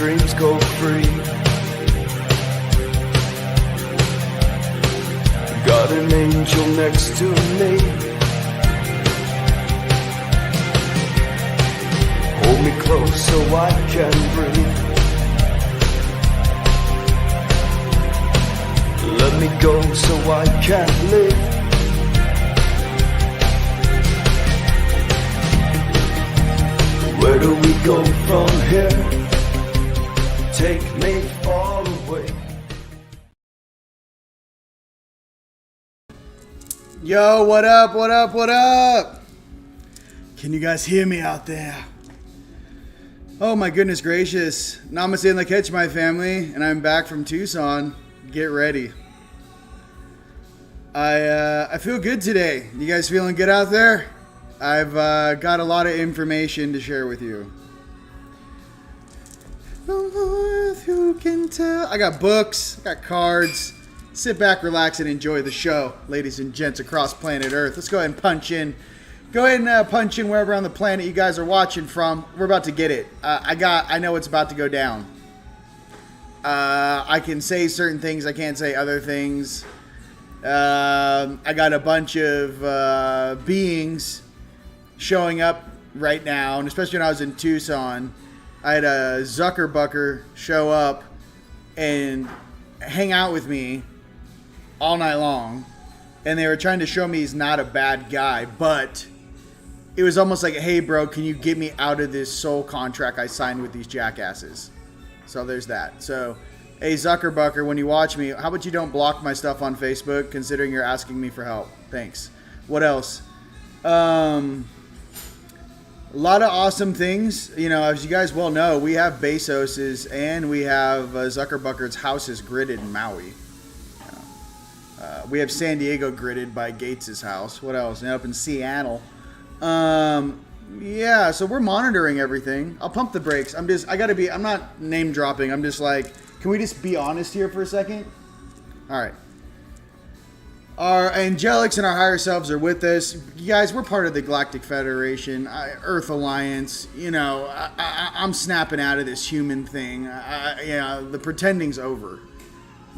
dreams go free. Got an angel next to me. Hold me close so I can breathe. Let me go so I can live. Where do we go from here? Take me far away. Yo, what up, what up, what up? Can you guys hear me out there? Oh my goodness gracious. Namaste and Lakech, my family, and I'm back from Tucson. Get ready. I feel good today. You guys feeling good out there? I've got a lot of information to share with you. Who can tell? I got books, I got cards. Sit back, relax, and enjoy the show, ladies and gents across planet Earth. Let's go ahead and punch in. Go ahead and punch in wherever on the planet you guys are watching from. We're about to get it. I know it's about to go down. I can say certain things. I can't say other things. I got a bunch of beings showing up right now, and especially when I was in Tucson, I had a Zuckerbucker show up and hang out with me all night long, and they were trying to show me he's not a bad guy, but it was almost like, hey bro, can you get me out of this soul contract I signed with these jackasses? So there's that. So hey Zuckerbucker, when you watch me, how about you don't block my stuff on Facebook, considering you're asking me for help? Thanks. What else? A lot of awesome things. You know, as you guys well know, we have Bezos's and we have Zuckerbucker's houses gridded in Maui. We have San Diego gridded by Gates's house. What else? And up in Seattle. Yeah, so we're monitoring everything. I'll pump the brakes. I'm not name dropping. I'm just like, can we just be honest here for a second? All right. Our angelics and our higher selves are with us. You guys, we're part of the Galactic Federation, Earth Alliance. You know, I'm snapping out of this human thing. The pretending's over.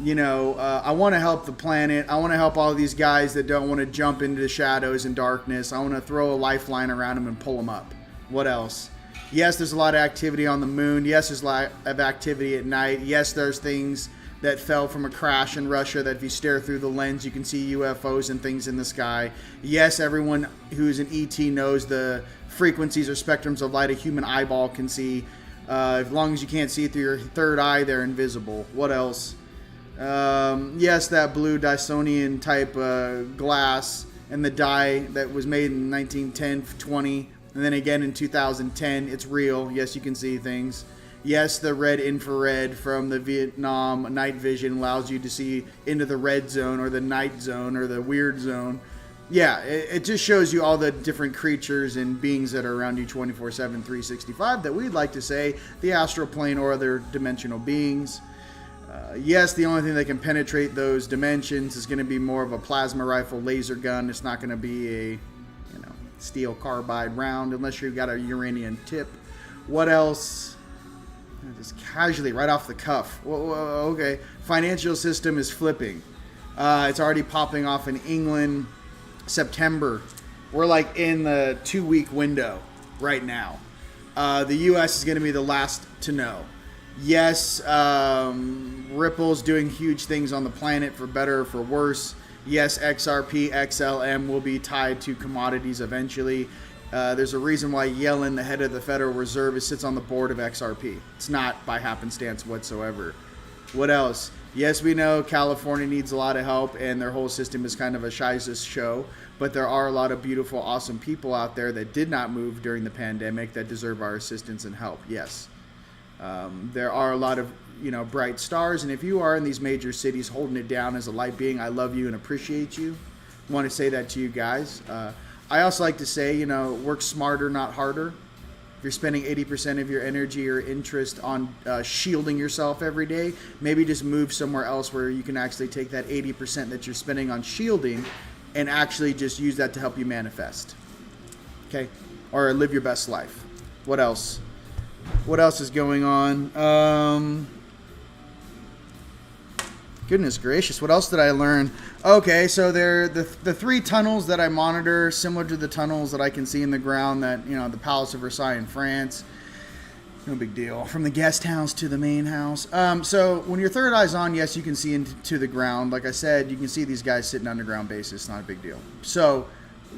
You know, I want to help the planet. I want to help all of these guys that don't want to jump into the shadows and darkness. I want to throw a lifeline around them and pull them up. What else? Yes, there's a lot of activity on the moon. Yes, there's a lot of activity at night. Yes, there's things that fell from a crash in Russia that if you stare through the lens, you can see UFOs and things in the sky. Yes, everyone who's an ET knows the frequencies or spectrums of light a human eyeball can see. As long as you can't see through your third eye, they're invisible. What else? Yes, that blue Dysonian type glass and the dye that was made in 1910, 20, and then again in 2010, it's real. Yes, you can see things. Yes, the red infrared from the Vietnam night vision allows you to see into the red zone or the night zone or the weird zone. Yeah, it just shows you all the different creatures and beings that are around you 24/7, 365 that we'd like to say the astral plane or other dimensional beings. Yes, the only thing that can penetrate those dimensions is going to be more of a plasma rifle laser gun. It's not going to be a steel carbide round unless you've got a uranium tip. What else? Just casually, right off the cuff. Whoa, okay. Financial system is flipping. It's already popping off in England. September. We're like in the 2-week window right now. The U.S. is going to be the last to know. Yes, Ripple's doing huge things on the planet for better or for worse. Yes, XRP, XLM will be tied to commodities eventually. There's a reason why Yellen, the head of the Federal Reserve, sits on the board of XRP. It's not by happenstance whatsoever. What else? Yes, we know California needs a lot of help, and their whole system is kind of a shizus show. But there are a lot of beautiful, awesome people out there that did not move during the pandemic that deserve our assistance and help. Yes. There are a lot of bright stars, and if you are in these major cities holding it down as a light being, I love you and appreciate you. I want to say that to you guys. I also like to say, work smarter, not harder. If you're spending 80% of your energy or interest on shielding yourself every day, maybe just move somewhere else where you can actually take that 80% that you're spending on shielding and actually just use that to help you manifest. Okay? Or live your best life. What else? What else is going on? Goodness gracious, what else did I learn? Okay, so the 3 tunnels that I monitor, similar to the tunnels that I can see in the ground that, the Palace of Versailles in France. No big deal. From the guest house to the main house. So when your third eye's on, yes, you can see into the ground. Like I said, you can see these guys sitting underground bases. Not a big deal. So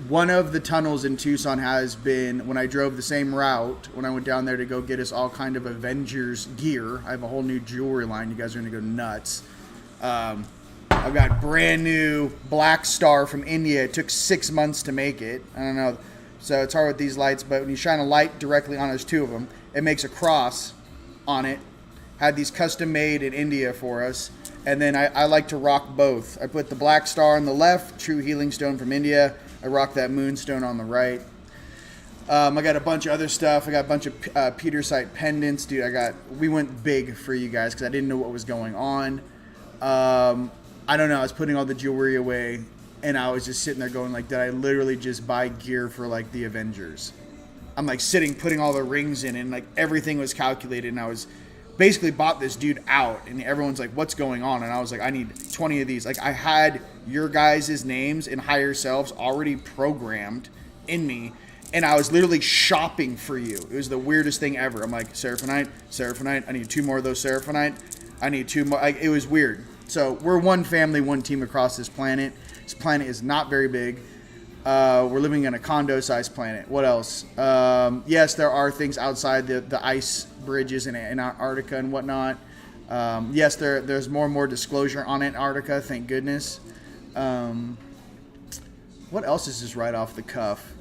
one of the tunnels in Tucson has been, when I drove the same route, when I went down there to go get us all kind of Avengers gear. I have a whole new jewelry line. You guys are going to go nuts. I've got brand new Black Star from India. It took 6 months to make it. I don't know. So it's hard with these lights, but when you shine a light directly on, there's 2 of them. It makes a cross on it. Had these custom made in India for us. And then I like to rock both. I put the Black Star on the left, true healing stone from India. I rock that moonstone on the right. I got a bunch of other stuff. I got a bunch of Petersite pendants. Dude, we went big for you guys because I didn't know what was going on. I don't know. I was putting all the jewelry away, and I was just sitting there going like, did I literally just buy gear for like the Avengers? I'm like sitting, putting all the rings in, and like everything was calculated, and I was basically bought this dude out, and everyone's like, what's going on? And I was like, I need 20 of these. Like, I had your guys' names in higher selves already programmed in me, and I was literally shopping for you. It was the weirdest thing ever. I'm like, Seraphinite, I need 2 more of those Seraphinite. I need 2 more. Like, it was weird. So we're one family, one team across this planet. This planet is not very big. We're living in a condo-sized planet. What else? Yes, there are things outside the ice bridges in Antarctica and whatnot. Yes, there's more and more disclosure on Antarctica, thank goodness. What else is just right off the cuff?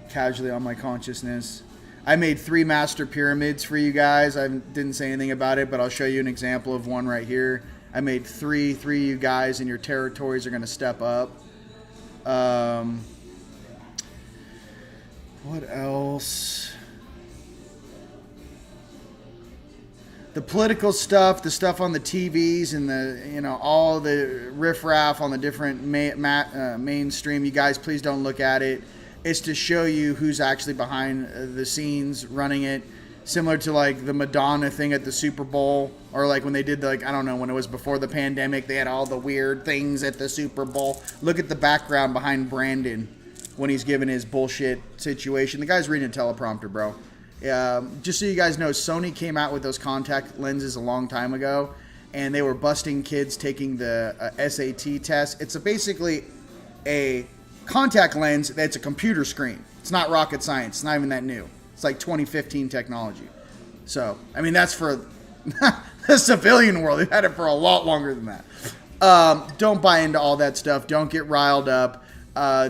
Casually on my consciousness. I made 3 master pyramids for you guys. I didn't say anything about it, but I'll show you an example of one right here. I made 3 of you guys, and your territories are going to step up. What else? The political stuff, the stuff on the TVs, and all the riffraff on the different mainstream. You guys, please don't look at it. It's to show you who's actually behind the scenes running it. Similar to like the Madonna thing at the Super Bowl, or like when they did I don't know, when it was before the pandemic, they had all the weird things at the Super Bowl. Look at the background behind Brandon when he's giving his bullshit situation. The guy's reading a teleprompter, bro. Just so you guys know, Sony came out with those contact lenses a long time ago, and they were busting kids taking the SAT test. It's basically a contact lens that's a computer screen. It's not rocket science. It's not even that new. It's like 2015 technology. So, I mean, that's for the civilian world. They've had it for a lot longer than that. Don't buy into all that stuff. Don't get riled up.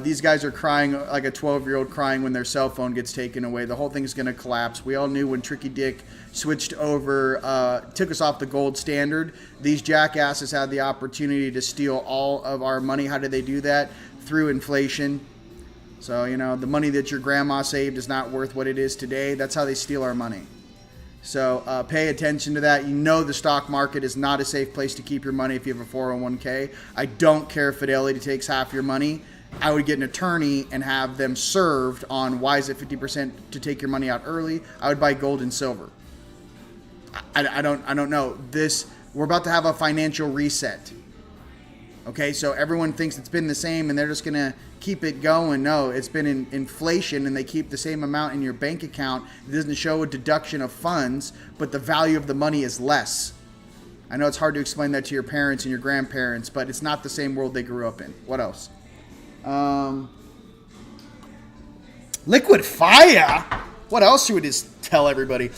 These guys are crying like a 12-year-old crying when their cell phone gets taken away. The whole thing is going to collapse. We all knew when Tricky Dick switched over, took us off the gold standard. These jackasses had the opportunity to steal all of our money. How did they do that? Through inflation. So, the money that your grandma saved is not worth what it is today. That's how they steal our money. So pay attention to that. The stock market is not a safe place to keep your money if you have a 401k. I don't care if Fidelity takes half your money. I would get an attorney and have them served on why is it 50% to take your money out early. I would buy gold and silver. I don't know. We're about to have a financial reset. Okay, so everyone thinks it's been the same and they're just going to keep it going. No, it's been in inflation, and they keep the same amount in your bank account. It doesn't show a deduction of funds, but the value of the money is less. I know it's hard to explain that to your parents and your grandparents, but it's not the same world they grew up in. What else? Liquid fire? What else should we just tell everybody?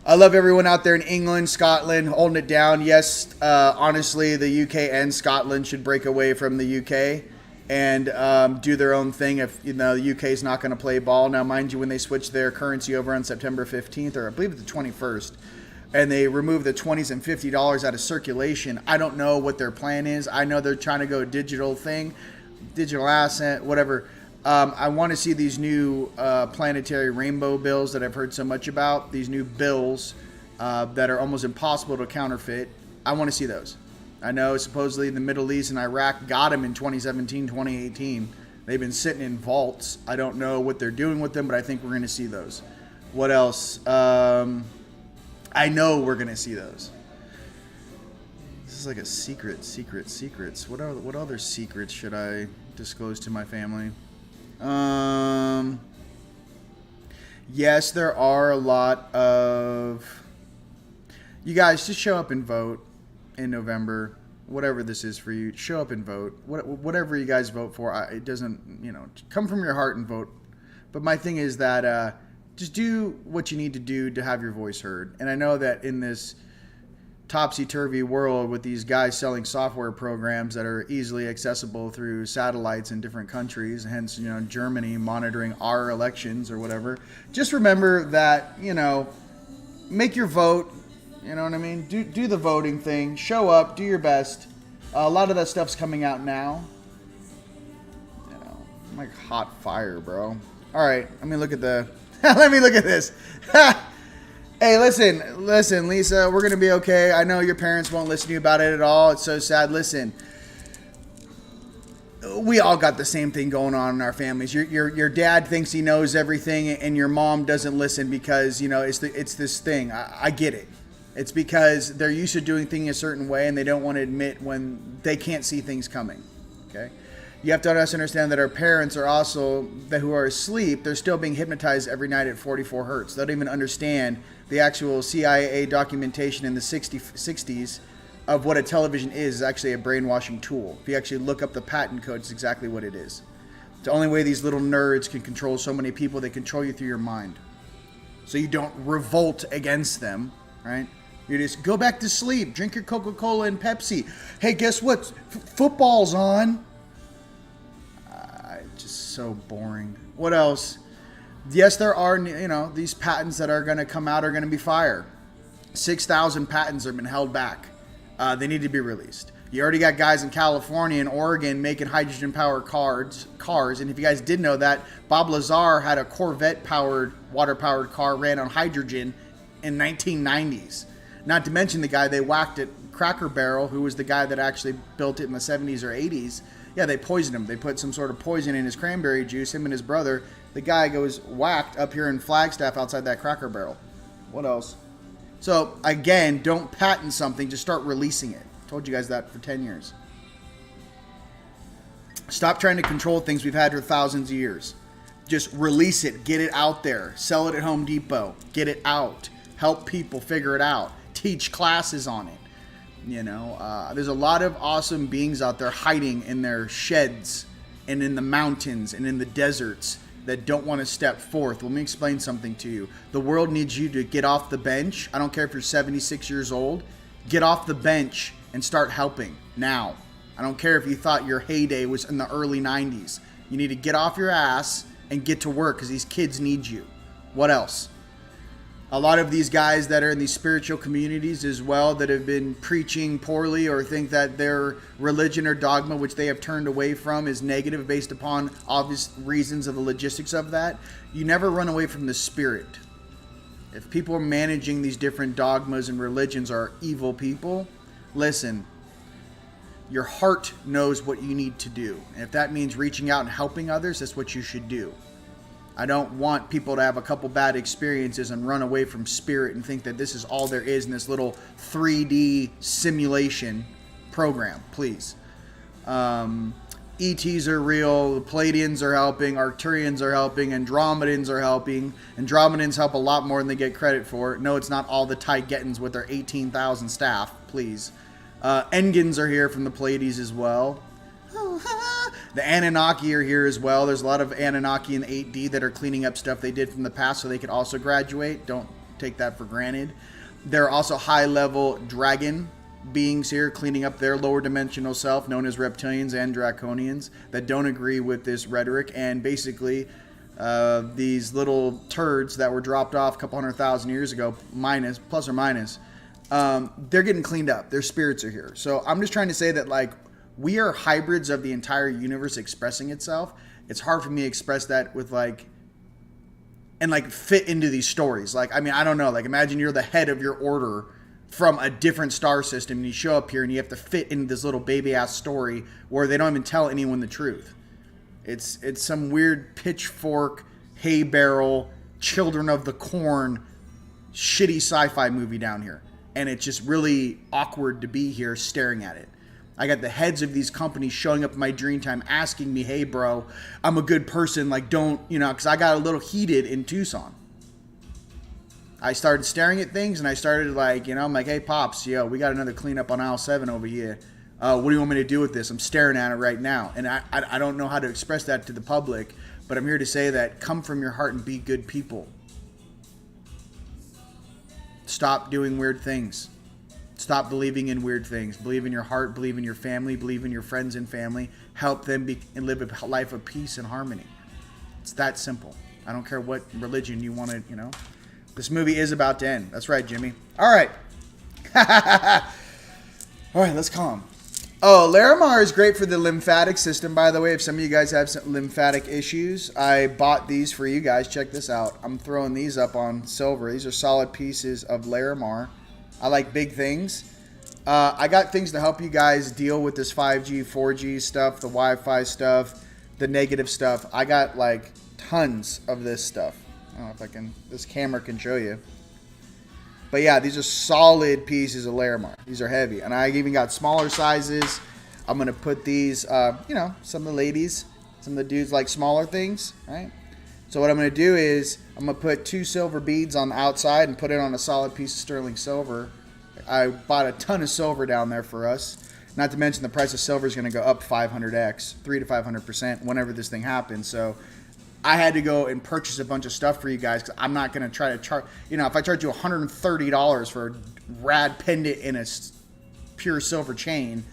I love everyone out there in England, Scotland, holding it down. Yes, honestly, the UK and Scotland should break away from the UK and do their own thing if, the UK is not going to play ball. Now, mind you, when they switch their currency over on September 15th, or I believe it's the 21st, and they remove the $20s and $50 out of circulation, I don't know what their plan is. I know they're trying to go digital thing, digital asset, whatever. I want to see these new planetary rainbow bills that I've heard so much about. These new bills that are almost impossible to counterfeit. I want to see those. I know supposedly the Middle East and Iraq got them in 2017, 2018. They've been sitting in vaults. I don't know what they're doing with them, but I think we're going to see those. What else? I know we're gonna see those. This is like a secrets. What other secrets should I disclose to my family? Yes, there are a lot of... You guys, just show up and vote in November. Whatever this is for you, show up and vote. Whatever you guys vote for, it doesn't, come from your heart and vote. But my thing is that just do what you need to do to have your voice heard. And I know that in this topsy-turvy world with these guys selling software programs that are easily accessible through satellites in different countries, hence, Germany monitoring our elections or whatever, just remember that, make your vote. You know what I mean? Do the voting thing. Show up. Do your best. A lot of that stuff's coming out now. I'm like hot fire, bro. All right. Let me look at the... Let me look at this. Hey, listen, Lisa. We're going to be okay. I know your parents won't listen to you about it at all. It's so sad. Listen. We all got the same thing going on in our families. Your dad thinks he knows everything, and your mom doesn't listen because, it's this thing. I get it. It's because they're used to doing things a certain way, and they don't want to admit when they can't see things coming. Okay? You have to understand that our parents are also, who are asleep, they're still being hypnotized every night at 44 hertz. They don't even understand the actual CIA documentation in the 60s of what a television is actually a brainwashing tool. If you actually look up the patent code, it's exactly what it is. It's the only way these little nerds can control so many people. They control you through your mind. So you don't revolt against them, right? You just go back to sleep, drink your Coca-Cola and Pepsi. Hey, guess what? Football's on. Just so boring. What else? Yes, there are, these patents that are going to come out are going to be fire. 6,000 patents have been held back. They need to be released. You already got guys in California and Oregon making hydrogen-powered cars. And if you guys did know that, Bob Lazar had a Corvette-powered, water-powered car ran on hydrogen in 1990s. Not to mention the guy they whacked at Cracker Barrel, who was the guy that actually built it in the 70s or 80s. Yeah, they poisoned him. They put some sort of poison in his cranberry juice, him and his brother. The guy goes whacked up here in Flagstaff outside that Cracker Barrel. What else? So, again, don't patent something. Just start releasing it. Told you guys that for 10 years. Stop trying to control things we've had for thousands of years. Just release it. Get it out there. Sell it at Home Depot. Get it out. Help people figure it out. Teach classes on it. There's a lot of awesome beings out there hiding in their sheds and in the mountains and in the deserts that don't want to step forth. Let me explain something to you. The world needs you to get off the bench. I don't care if you're 76 years old. Get off the bench and start helping now. I don't care if you thought your heyday was in the early 90s. You need to get off your ass and get to work because these kids need you. What else? A lot of these guys that are in these spiritual communities as well that have been preaching poorly or think that their religion or dogma, which they have turned away from, is negative based upon obvious reasons of the logistics of that. You never run away from the spirit. If people are managing these different dogmas and religions are evil people, listen, your heart knows what you need to do. And if that means reaching out and helping others, that's what you should do. I don't want people to have a couple bad experiences and run away from spirit and think that this is all there is in this little 3D simulation program, please. ETs are real, the Pleiadians are helping, Arcturians are helping, Andromedans are helping. Andromedans help a lot more than they get credit for. No, it's not all the Tygetans with their 18,000 staff, please. Engans are here from the Pleiades as well. The Anunnaki are here as well. There's a lot of Anunnaki in 8D that are cleaning up stuff they did from the past so they could also graduate. Don't take that for granted. There are also high-level dragon beings here cleaning up their lower dimensional self, known as reptilians and draconians, that don't agree with this rhetoric. And basically, these little turds that were dropped off a couple 100,000 years ago, plus or minus, they're getting cleaned up. Their spirits are here. So I'm just trying to say that, we are hybrids of the entire universe expressing itself. It's hard for me to express that with fit into these stories. I don't know. Imagine you're the head of your order from a different star system and you show up here and you have to fit into this little baby ass story where they don't even tell anyone the truth. It's some weird pitchfork, hay barrel, Children of the Corn shitty sci-fi movie down here. And it's just really awkward to be here staring at it. I got the heads of these companies showing up in my dream time asking me, hey, bro, I'm a good person. Like, don't, you know, because I got a little heated in Tucson. I started staring at things and I started like, you know, I'm like, hey, Pops, yo, we got another cleanup on aisle 7 over here. What do you want me to do with this? I'm staring at it right now. And I don't know how to express that to the public, but I'm here to say that come from your heart and be good people. Stop doing weird things. Stop believing in weird things. Believe in your heart, believe in your family, believe in your friends and family. Help them and live a life of peace and harmony. It's that simple. I don't care what religion you want to, you know. This movie is about to end. That's right, Jimmy. All right. All right, let's calm. Oh, Larimar is great for the lymphatic system, by the way. If some of you guys have some lymphatic issues, I bought these for you guys. Check this out. I'm throwing these up on silver. These are solid pieces of Larimar. I like big things. I got things to help you guys deal with this 5G, 4G stuff, the Wi-Fi stuff, the negative stuff. I got like tons of this stuff. I don't know if I can, this camera can show you. But yeah, these are solid pieces of Larimar. These are heavy. And I even got smaller sizes. I'm going to put these, you know, some of the ladies, some of the dudes like smaller things, right? So what I'm going to do is I'm going to put 2 silver beads on the outside and put it on a solid piece of sterling silver. I bought a ton of silver down there for us. Not to mention the price of silver is going to go up 500x, 3 to 500% whenever this thing happens. So I had to go and purchase a bunch of stuff for you guys because I'm not going to try to charge, you know, if I charge you $130 for a rad pendant in a pure silver chain,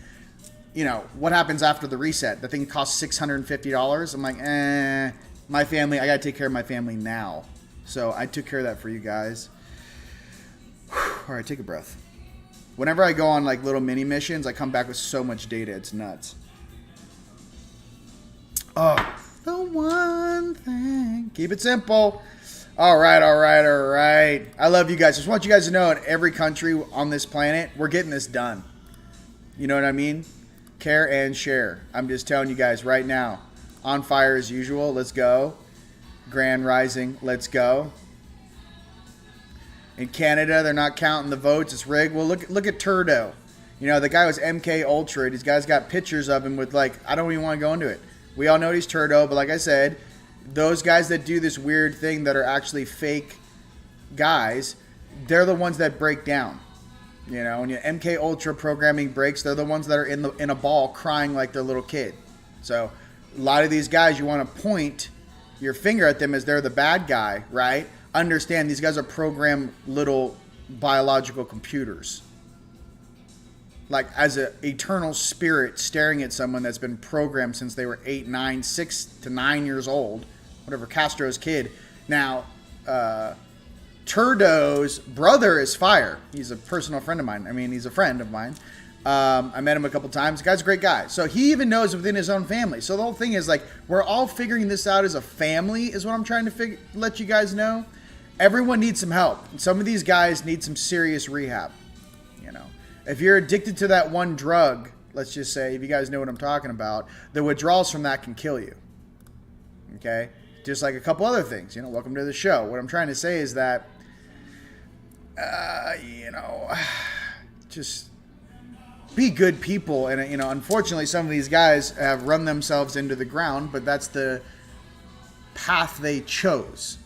you know, what happens after the reset? The thing costs $650. I'm like, my family, I got to take care of my family now. So I took care of that for you guys. All right, take a breath. Whenever I go on like little mini missions, I come back with so much data. It's nuts. Oh. The one thing. Keep it simple. All right, all right, all right. I love you guys. Just want you guys to know in every country on this planet, we're getting this done. You know what I mean? Care and share. I'm just telling you guys right now. On fire as usual. Let's go. Grand Rising. Let's go. In Canada, they're not counting the votes. It's rigged. Well, look at Turdo. You know, the guy was MK Ultra. These guys got pictures of him with like, I don't even want to go into it. We all know he's Turdo, but like I said, those guys that do this weird thing that are actually fake guys, they're the ones that break down. You know, when your MK Ultra programming breaks, they're the ones that are in a ball crying like their little kid. So a lot of these guys, you want to point your finger at them as they're the bad guy, right? Understand these guys are programmed little biological computers. Like as an eternal spirit staring at someone that's been programmed since they were 8, 9, 6 to 9 years old, whatever, Castro's kid. Now, Turdo's brother is Fire. He's a personal friend of mine. I mean, he's a friend of mine. I met him a couple times. The guy's a great guy. So he even knows within his own family. So the whole thing is like, we're all figuring this out as a family is what I'm trying to let you guys know. Everyone needs some help. And some of these guys need some serious rehab. You know, if you're addicted to that one drug, let's just say, if you guys know what I'm talking about, the withdrawals from that can kill you. Okay? Just like a couple other things. You know, welcome to the show. What I'm trying to say is that, you know, just be good people. And, you know, unfortunately, some of these guys have run themselves into the ground, but that's the path they chose.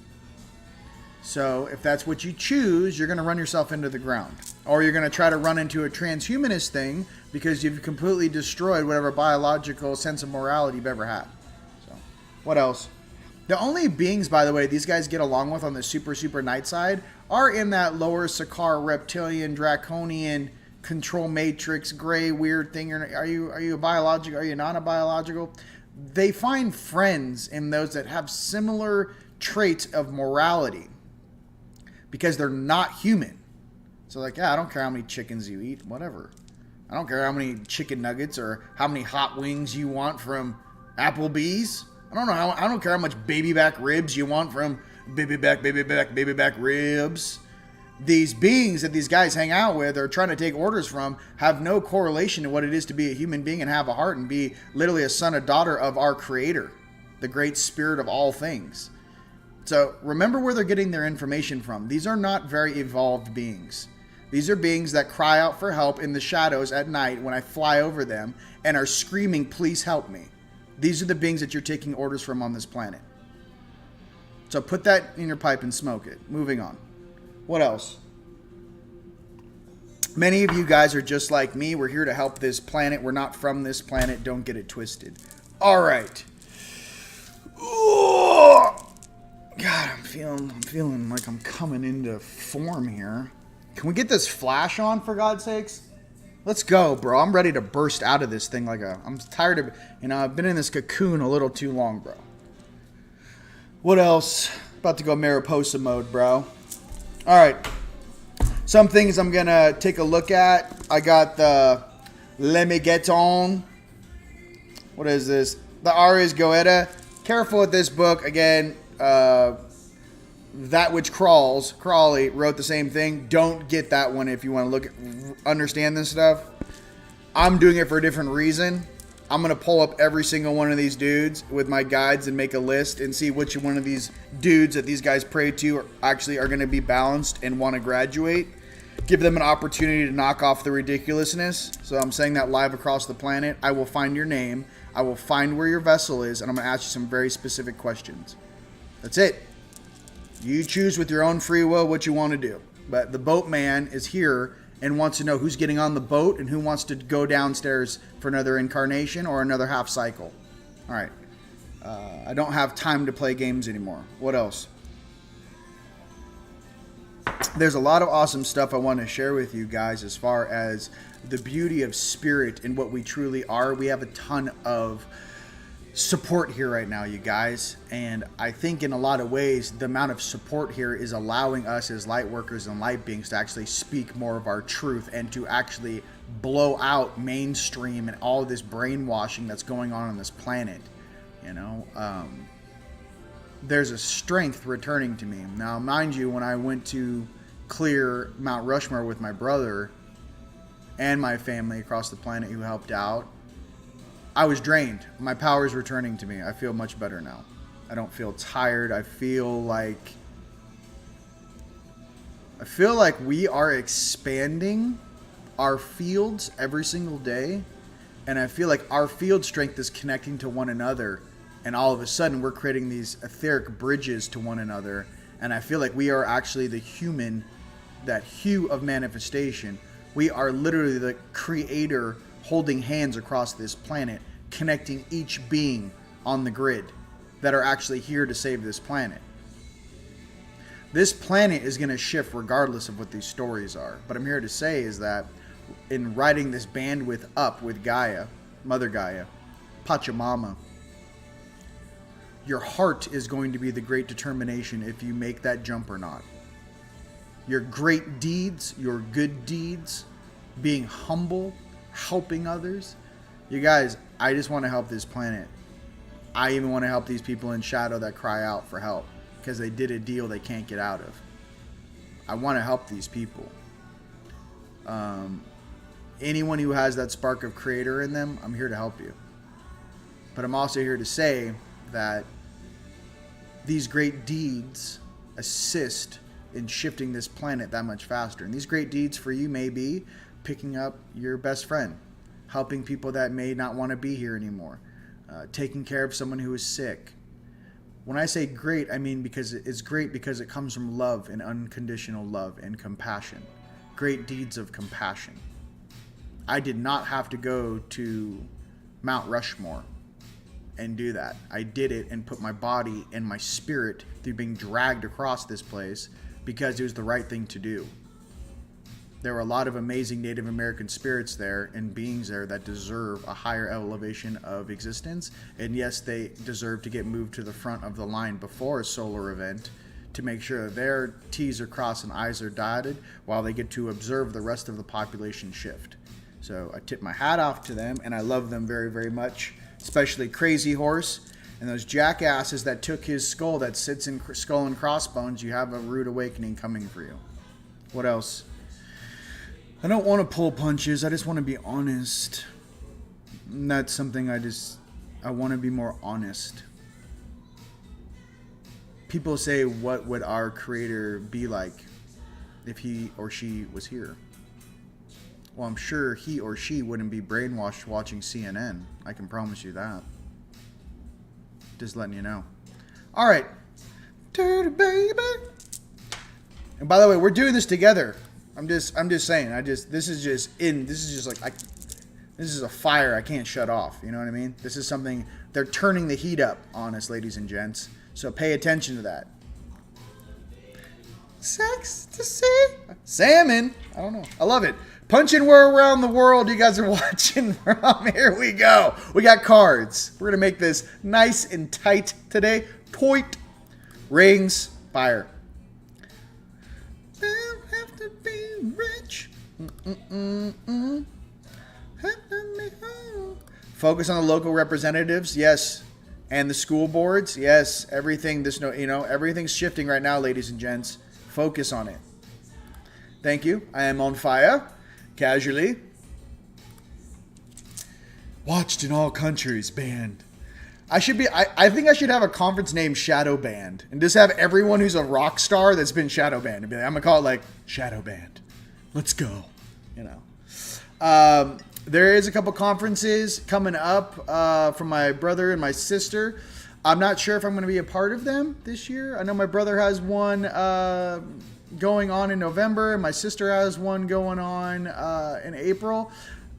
So if that's what you choose, you're going to run yourself into the ground. Or you're going to try to run into a transhumanist thing because you've completely destroyed whatever biological sense of morality you've ever had. So, what else? The only beings, by the way, these guys get along with on the super night side are in that lower Sakar reptilian, draconian, control matrix, gray, weird thing. Are you a biological? Are you not a biological? They find friends in those that have similar traits of morality. Because they're not human. So like, yeah, I don't care how many chickens you eat, whatever. I don't care how many chicken nuggets or how many hot wings you want from Applebee's. I don't care how much baby back ribs you want from baby back ribs. These beings that these guys hang out with or trying to take orders from have no correlation to what it is to be a human being and have a heart and be literally a son or daughter of our creator, the great spirit of all things. So remember where they're getting their information from. These are not very evolved beings. These are beings that cry out for help in the shadows at night when I fly over them and are screaming, please help me. These are the beings that you're taking orders from on this planet. So put that in your pipe and smoke it. Moving on. What else? Many of you guys are just like me. We're here to help this planet. We're not from this planet. Don't get it twisted. All right. Ooh. God, I'm feeling like I'm coming into form here. Can we get this flash on, for God's sakes? Let's go, bro. I'm ready to burst out of this thing I'm tired of, I've been in this cocoon a little too long, bro. What else? About to go Mariposa mode, bro. All right. Some things I'm going to take a look at. I got the Le Megaton. What is this? The Ars Goetia. Careful with this book. Again, That Which Crawls, Crawley, wrote the same thing. Don't get that one if you want to understand this stuff. I'm doing it for a different reason. I'm going to pull up every single one of these dudes with my guides and make a list and see which one of these dudes that these guys pray to are going to be balanced and want to graduate. Give them an opportunity to knock off the ridiculousness. So I'm saying that live across the planet. I will find your name. I will find where your vessel is, and I'm going to ask you some very specific questions. That's it. You choose with your own free will what you want to do. But the boatman is here and wants to know who's getting on the boat and who wants to go downstairs for another incarnation or another half cycle. All right. I don't have time to play games anymore. What else? There's a lot of awesome stuff I want to share with you guys as far as the beauty of spirit and what we truly are. We have a ton of support here right now, you guys, and I think in a lot of ways the amount of support here is allowing us as light workers and light beings to actually speak more of our truth and to actually blow out mainstream and all of this brainwashing that's going on this planet. There's a strength returning to me now. Mind you, when I went to clear Mount Rushmore with my brother and my family across the planet who helped out, I was drained. My power is returning to me. I feel much better now. I don't feel tired. I feel like we are expanding our fields every single day. And I feel like our field strength is connecting to one another. And all of a sudden we're creating these etheric bridges to one another. And I feel like we are actually the human, that hue of manifestation. We are literally the creator holding hands across this planet, connecting each being on the grid that are actually here to save this planet. This planet is going to shift regardless of what these stories are. But I'm here to say is that in riding this bandwidth up with Gaia, Mother Gaia, Pachamama, your heart is going to be the great determination if you make that jump or not. Your great deeds, your good deeds, being humble, helping others. You guys, I just want to help this planet. I even want to help these people in shadow that cry out for help because they did a deal they can't get out of. I want to help these people. Anyone who has that spark of creator in them, I'm here to help you. But I'm also here to say that these great deeds assist in shifting this planet that much faster. And these great deeds for you may be picking up your best friend, helping people that may not want to be here anymore, taking care of someone who is sick. When I say great, I mean because it's great because it comes from love and unconditional love and compassion. Great deeds of compassion. I did not have to go to Mount Rushmore and do that. I did it and put my body and my spirit through being dragged across this place because it was the right thing to do. There were a lot of amazing Native American spirits there and beings there that deserve a higher elevation of existence. And yes, they deserve to get moved to the front of the line before a solar event to make sure that their T's are crossed and I's are dotted while they get to observe the rest of the population shift. So I tip my hat off to them and I love them very, very much, especially Crazy Horse and those jackasses that took his skull that sits in Skull and Crossbones. You have a rude awakening coming for you. What else? I don't want to pull punches. I just want to be honest. And that's something I want to be more honest. people say, what would our creator be like if he or she was here? Well, I'm sure he or she wouldn't be brainwashed watching CNN. I can promise you that. Just letting you know. All right. Dirty baby. And by the way, we're doing this together. I'm just saying. This is a fire I can't shut off. You know what I mean? This is something, they're turning the heat up on us, ladies and gents. So pay attention to that. Sex to see. Salmon. I don't know. I love it. Punching where around the world you guys are watching from. Here we go. We got cards. We're going to make this nice and tight today. Toit. Rings. Fire. Don't have to be rich. Focus on the local representatives. Yes. And the school boards. Yes. Everything. Everything's shifting right now, ladies and gents. Focus on it. Thank you. I am on fire. Casually. Watched in all countries band. I think I should have a conference named Shadow Band and just have everyone who's a rock star that's been shadow banned and be like, I'm gonna call it like Shadow Band. Let's go. There is a couple conferences coming up from my brother and my sister. I'm not sure if I'm going to be a part of them this year. I know my brother has one going on in November. And my sister has one going on in April.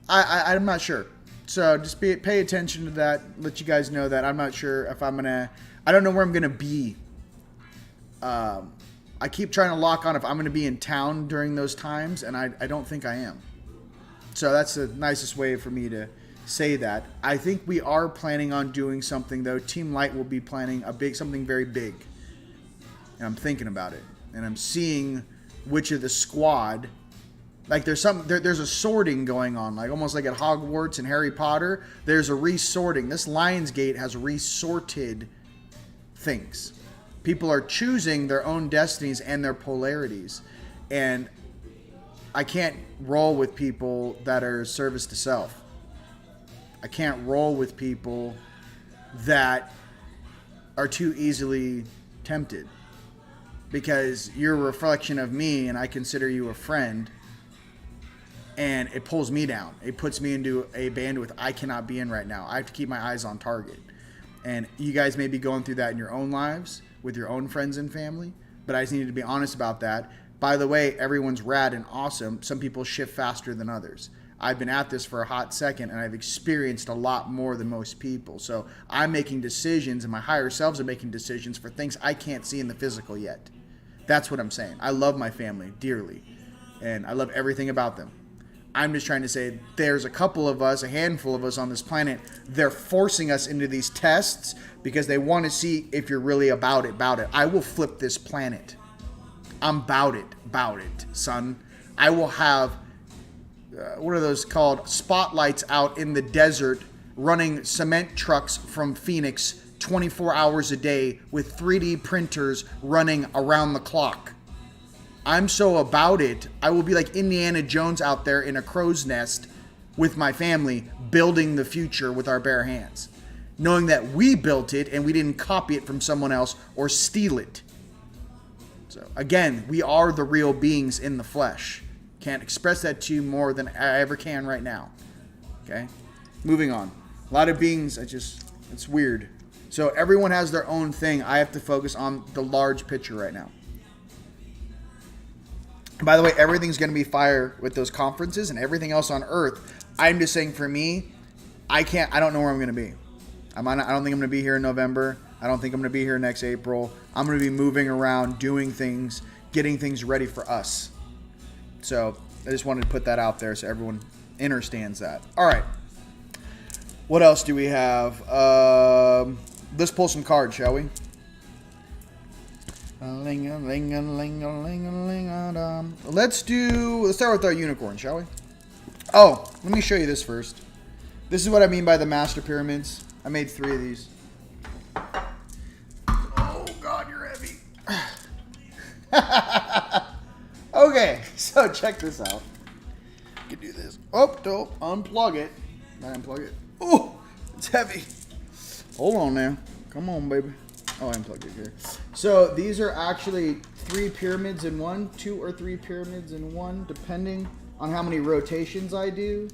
I'm not sure. So just pay attention to that. Let you guys know that I'm not sure if I'm going to... I don't know where I'm going to be. I keep trying to lock on if I'm going to be in town during those times, and I don't think I am. So that's the nicest way for me to say that. I think we are planning on doing something, though. Team Light will be planning something very big. And I'm thinking about it. And I'm seeing which of the squad... Like there's a sorting going on, like almost like at Hogwarts and Harry Potter. There's a resorting. This Lionsgate has resorted things. People are choosing their own destinies and their polarities. And I can't roll with people that are service to self. I can't roll with people that are too easily tempted. Because you're a reflection of me and I consider you a friend. And it pulls me down. It puts me into a bandwidth I cannot be in right now. I have to keep my eyes on target. And you guys may be going through that in your own lives with your own friends and family. But I just needed to be honest about that. By the way, everyone's rad and awesome. Some people shift faster than others. I've been at this for a hot second and I've experienced a lot more than most people. So I'm making decisions and my higher selves are making decisions for things I can't see in the physical yet. That's what I'm saying. I love my family dearly. And I love everything about them. I'm just trying to say there's a couple of us, a handful of us on this planet. They're forcing us into these tests because they want to see if you're really about it. I will flip this planet. I'm about it, son. I will have, what are those called? Spotlights out in the desert running cement trucks from Phoenix 24 hours a day with 3D printers running around the clock. I'm so about it, I will be like Indiana Jones out there in a crow's nest with my family, building the future with our bare hands. Knowing that we built it and we didn't copy it from someone else or steal it. So again, we are the real beings in the flesh. Can't express that to you more than I ever can right now. Okay? Moving on. A lot of beings, it's weird. So everyone has their own thing. I have to focus on the large picture right now. By the way, everything's going to be fire with those conferences and everything else on Earth. I'm just saying for me, I don't know where I'm going to be. I don't think I'm going to be here in November. I don't think I'm going to be here next April. I'm going to be moving around, doing things, getting things ready for us. So I just wanted to put that out there so everyone understands that. All right. What else do we have? Let's pull some cards, shall we? Let's start with our unicorn, shall we? Oh, let me show you this first. This is what I mean by the master pyramids. I made 3 of these. Oh God, you're heavy. Okay, so check this out. You can do this. Oh, don't unplug it. Not unplug it. Oh, it's heavy. Hold on now. Come on, baby. Oh, I unplugged it here. So these are actually 3 pyramids in one, 2 or 3 pyramids in one, depending on how many rotations I do.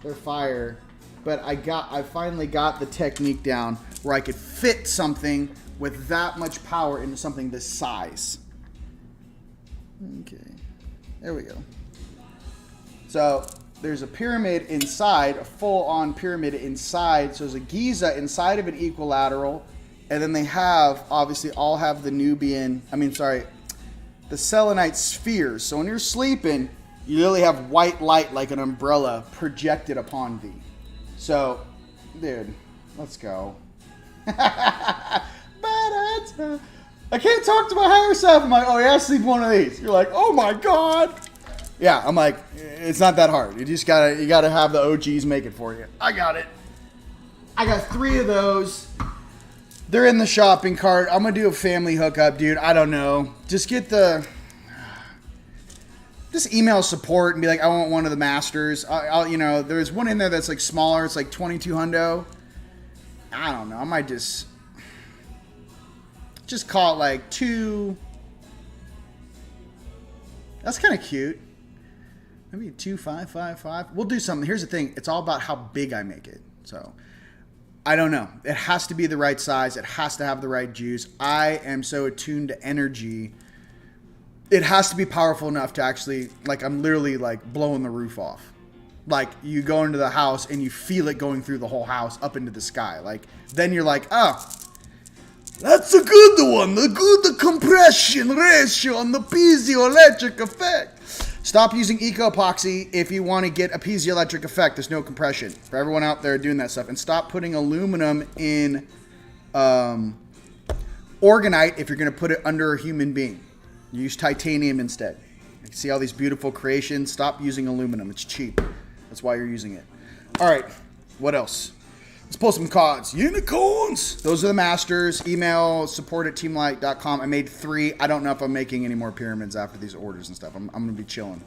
They're fire, but I finally got the technique down where I could fit something with that much power into something this size. Okay, there we go. So there's a pyramid inside, a full-on pyramid inside. So there's a Giza inside of an equilateral, and then they have, obviously, all have the the selenite spheres. So when you're sleeping, you literally have white light like an umbrella projected upon thee. So, dude, let's go. I can't talk to my higher self. I'm like, oh yeah, sleep one of these. You're like, oh my god. Yeah, I'm like, it's not that hard. You gotta have the OGs make it for you. I got it. I got 3 of those. They're in the shopping cart. I'm gonna do a family hookup, dude. I don't know. Just email support and be like, I want one of the masters. There's one in there that's like smaller. It's like 22 hundo. I don't know. I might just call it like 2. That's kind of cute. Maybe 2,555. We'll do something. Here's the thing. It's all about how big I make it. So I don't know. It has to be the right size. It has to have the right juice. I am so attuned to energy. It has to be powerful enough to actually, like, I'm literally like blowing the roof off. Like, you go into the house and you feel it going through the whole house up into the sky. Like, then you're like, oh, that's a good one. The good compression ratio on the piezoelectric effect. Stop using eco-epoxy if you want to get a piezoelectric effect. There's no compression. For everyone out there doing that stuff. And stop putting aluminum in orgonite if you're going to put it under a human being. Use titanium instead. You see all these beautiful creations? Stop using aluminum. It's cheap. That's why you're using it. All right. What else? Let's pull some cards. Unicorns. Those are the masters. Email support@teamlight.com. I made 3. I don't know if I'm making any more pyramids after these orders and stuff. I'm going to be chilling.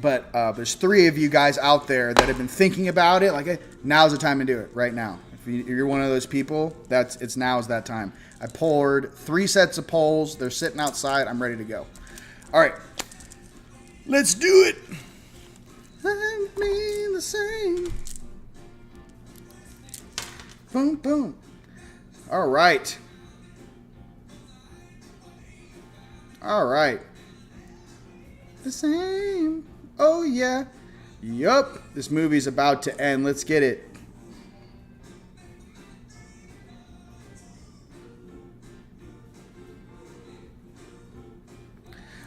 But there's 3 of you guys out there that have been thinking about it. Like, hey, now's the time to do it. Right now. If you're one of those people, now's that time. I poured 3 sets of poles. They're sitting outside. I'm ready to go. All right. Let's do it. I've been the same. Boom, boom. All right. All right. The same. Oh, yeah. Yup. This movie's about to end. Let's get it.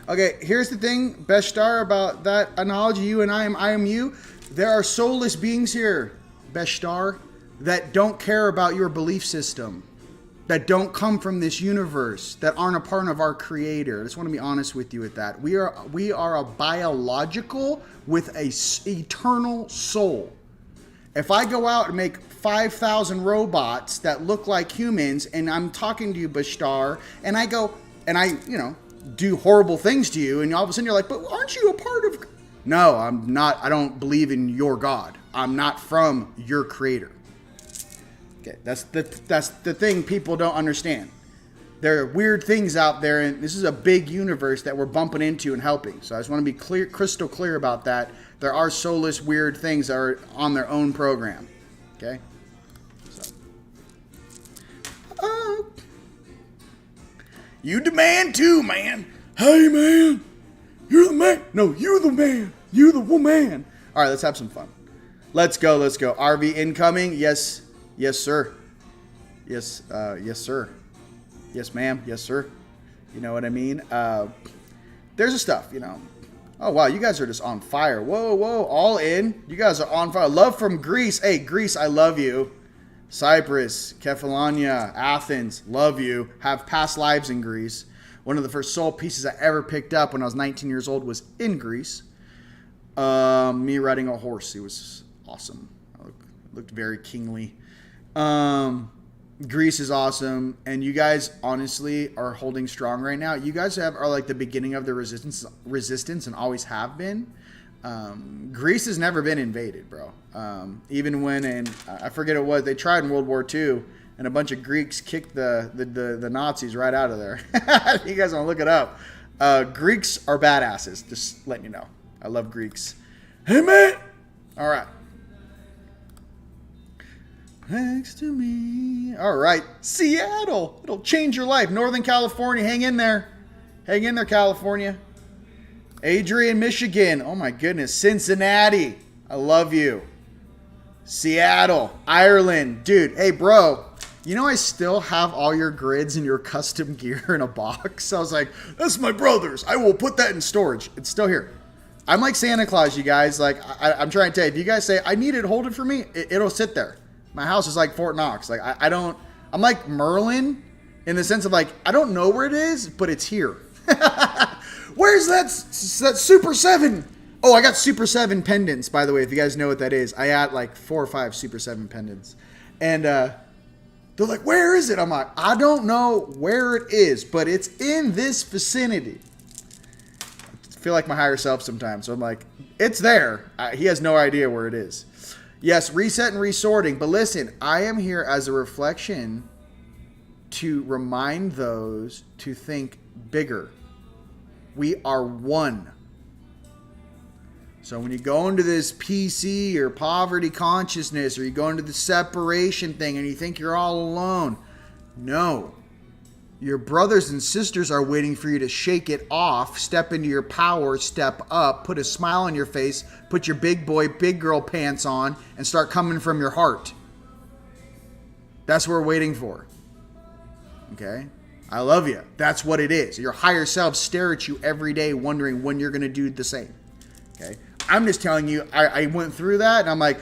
Okay, here's the thing, Beshtar, about that analogy, you and I am you. There are soulless beings here, Beshtar, that don't care about your belief system, that don't come from this universe, that aren't a part of our creator. I just want to be honest with you with that. We are a biological with a eternal soul. If I go out and make 5,000 robots that look like humans, and I'm talking to you, Beshtar, and I go, and I, do horrible things to you, and all of a sudden you're like, but aren't you a part of... No, I'm not. I don't believe in your God. I'm not from your creator. Okay, that's the thing people don't understand. There are weird things out there, and this is a big universe that we're bumping into and helping. So I just want to be crystal clear about that. There are soulless, weird things that are on their own program. Okay? So. Oh. You demand too, man. Hey, man. You're the man. No, you're the man. You're the woman. All right, let's have some fun. Let's go. Let's go. RV incoming. Yes. Yes, sir. Yes. Yes, sir. Yes, ma'am. Yes, sir. You know what I mean? There's the stuff, Oh, wow. You guys are just on fire. Whoa, whoa. All in. You guys are on fire. Love from Greece. Hey, Greece, I love you. Cyprus, Kefalonia, Athens, love you. Have past lives in Greece. One of the first soul pieces I ever picked up when I was 19 years old was in Greece. Me riding a horse. It was awesome. It looked very kingly. Greece is awesome. And you guys honestly are holding strong right now. You guys are like the beginning of the resistance and always have been. Greece has never been invaded, bro. Even when I forget it was, they tried in World War II, and a bunch of Greeks kicked the Nazis right out of there. You guys want to look it up. Greeks are badasses. Just letting you know. I love Greeks. Hey, man. All right. Next to me. All right. Seattle. It'll change your life. Northern California. Hang in there. Hang in there, California. Adrian, Michigan. Oh, my goodness. Cincinnati. I love you. Seattle. Ireland. Dude. Hey, bro. You know I still have all your grids and your custom gear in a box? I was like, that's my brother's. I will put that in storage. It's still here. I'm like Santa Claus, you guys. Like, I'm trying to tell you, if you guys say, I need it, hold it for me, it'll sit there. My house is like Fort Knox. Like, I'm like Merlin in the sense of like, I don't know where it is, but it's here. Where's that Super 7? Oh, I got Super 7 pendants, by the way, if you guys know what that is. I had like 4 or 5 Super 7 pendants. And they're like, where is it? I'm like, I don't know where it is, but it's in this vicinity. I feel like my higher self sometimes. So I'm like, it's there. He has no idea where it is. Yes, reset and resorting. But listen, I am here as a reflection to remind those to think bigger. We are one. So when you go into this PC or poverty consciousness, or you go into the separation thing and you think you're all alone, no. Your brothers and sisters are waiting for you to shake it off, step into your power, step up, put a smile on your face, put your big boy, big girl pants on, and start coming from your heart. That's what we're waiting for. Okay? I love you. That's what it is. Your higher selves stare at you every day wondering when you're going to do the same. Okay? I'm just telling you, I went through that, and I'm like,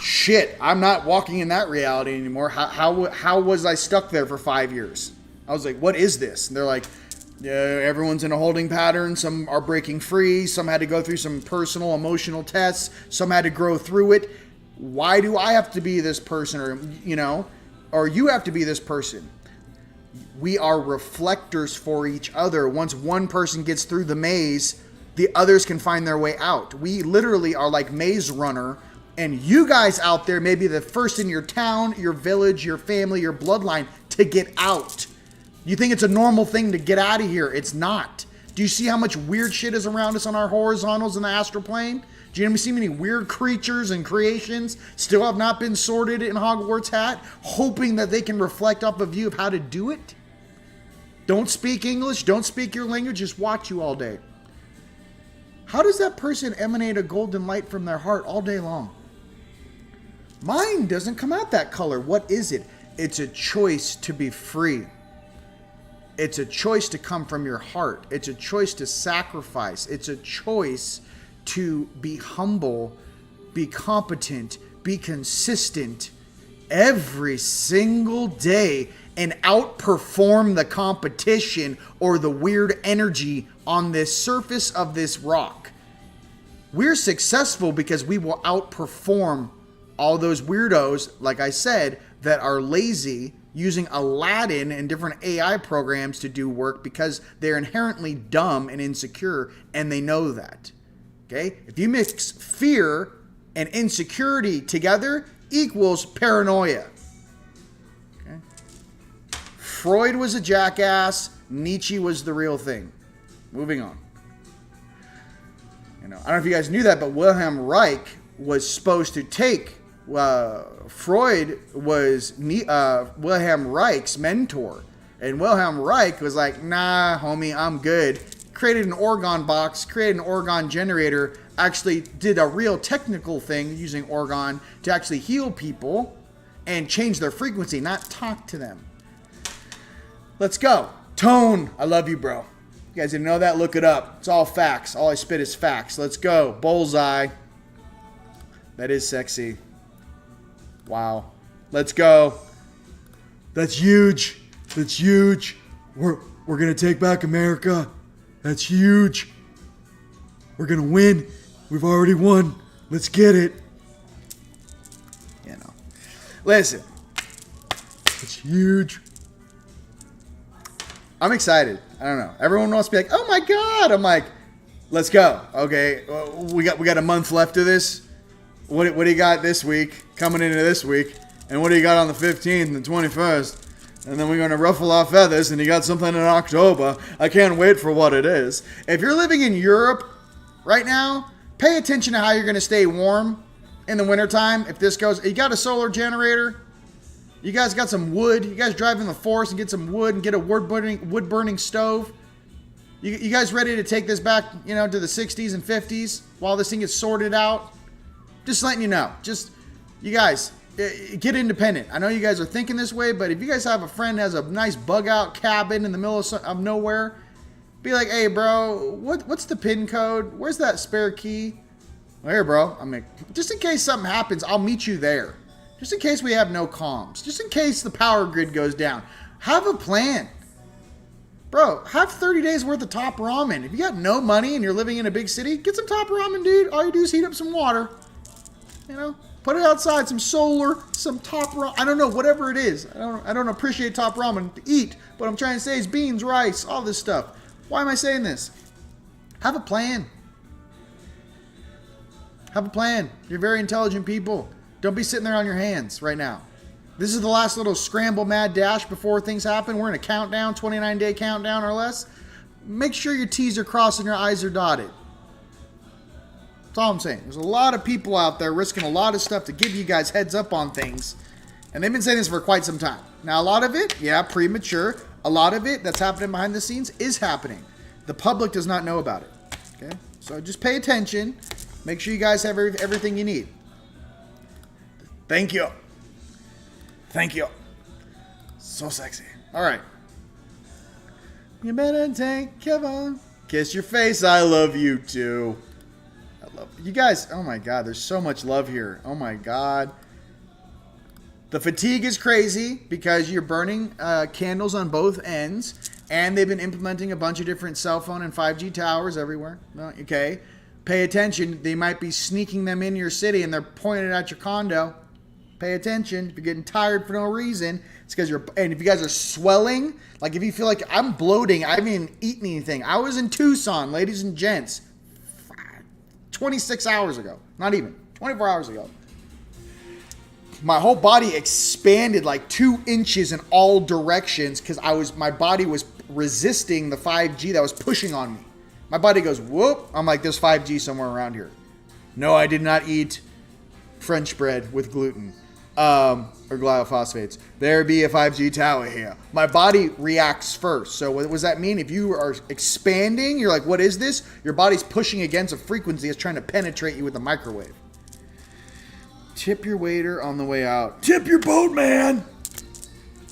shit, I'm not walking in that reality anymore. How was I stuck there for 5 years? I was like, what is this? And they're like, yeah, everyone's in a holding pattern. Some are breaking free. Some had to go through some personal, emotional tests. Some had to grow through it. Why do I have to be this person? Or you have to be this person. We are reflectors for each other. Once one person gets through the maze, the others can find their way out. We literally are like maze runner. And you guys out there may be the first in your town, your village, your family, your bloodline to get out. You think it's a normal thing to get out of here. It's not. Do you see how much weird shit is around us on our horizontals in the astral plane? Do you see many weird creatures and creations still have not been sorted in Hogwarts hat, hoping that they can reflect off of you of how to do it? Don't speak English. Don't speak your language. Just watch you all day. How does that person emanate a golden light from their heart all day long? Mine doesn't come out that color. What is it? It's a choice to be free. It's a choice to come from your heart. It's a choice to sacrifice. It's a choice to be humble, be competent, be consistent every single day and outperform the competition or the weird energy on this surface of this rock. We're successful because we will outperform all those weirdos, like I said, that are lazy, using Aladdin and different AI programs to do work because they're inherently dumb and insecure, and they know that. Okay? If you mix fear and insecurity together, equals paranoia. Okay? Freud was a jackass. Nietzsche was the real thing. Moving on. I don't know if you guys knew that, but Wilhelm Reich was supposed to take Freud was Wilhelm Reich's mentor. And Wilhelm Reich was like, nah, homie, I'm good. Created an orgone box, created an orgone generator, actually did a real technical thing using orgone to actually heal people and change their frequency, not talk to them. Let's go. Tone. I love you, bro. You guys didn't know that? Look it up. It's all facts. All I spit is facts. Let's go. Bullseye. That is sexy. Wow. Let's go. That's huge. That's huge. We're going to take back America. That's huge. We're going to win. We've already won. Let's get it. Listen. It's huge. I'm excited. I don't know. Everyone wants to be like, oh my God. I'm like, let's go. Okay. We got a month left of this. What do you got this week? Coming into this week. And what do you got on the 15th and the 21st? And then we're going to ruffle our feathers, and you got something in October. I can't wait for what it is. If you're living in Europe right now, pay attention to how you're going to stay warm in the wintertime. If this goes, you got a solar generator? You guys got some wood? You guys drive in the forest and get some wood and get a wood-burning stove? You guys ready to take this back, to the 60s and 50s while this thing gets sorted out? Just letting you know. Just, you guys, get independent. I know you guys are thinking this way, but if you guys have a friend that has a nice bug-out cabin in the middle of nowhere, be like, hey, bro, what's the PIN code? Where's that spare key? Well, here, bro. Just in case something happens, I'll meet you there. Just in case we have no comms. Just in case the power grid goes down. Have a plan. Bro, have 30 days worth of top ramen. If you got no money and you're living in a big city, get some top ramen, dude. All you do is heat up some water. Put it outside, some solar, some top ramen. I don't know, whatever it is. I don't appreciate top ramen to eat. But I'm trying to say is beans, rice, all this stuff. Why am I saying this? Have a plan. Have a plan. You're very intelligent people. Don't be sitting there on your hands right now. This is the last little scramble mad dash before things happen. We're in a countdown, 29-day countdown or less. Make sure your T's are crossed and your I's are dotted. That's all I'm saying. There's a lot of people out there risking a lot of stuff to give you guys heads up on things. And they've been saying this for quite some time. Now, a lot of it, premature. A lot of it that's happening behind the scenes is happening. The public does not know about it. Okay? So just pay attention. Make sure you guys have everything you need. Thank you. Thank you. So sexy. All right. You better take cover. Kiss your face. I love you too. I love you guys. Oh my God. There's so much love here. Oh my God. The fatigue is crazy because you're burning candles on both ends, and they've been implementing a bunch of different cell phone and 5G towers everywhere. Okay. Pay attention. They might be sneaking them in your city and they're pointing at your condo. Pay attention. If you're getting tired for no reason, it's because and if you guys are swelling, like if you feel like I'm bloating, I haven't eaten anything. I was in Tucson, ladies and gents, 26 hours ago. Not even, 24 hours ago. My whole body expanded like 2 inches in all directions because my body was resisting the 5G that was pushing on me. My body goes, whoop. I'm like, there's 5G somewhere around here. No, I did not eat French bread with gluten. Or glyphosates. There be a 5G tower here. My body reacts first. So what does that mean? If you are expanding, you're like, what is this? Your body's pushing against a frequency that's trying to penetrate you with a microwave. Tip your waiter on the way out. Tip your boat, man.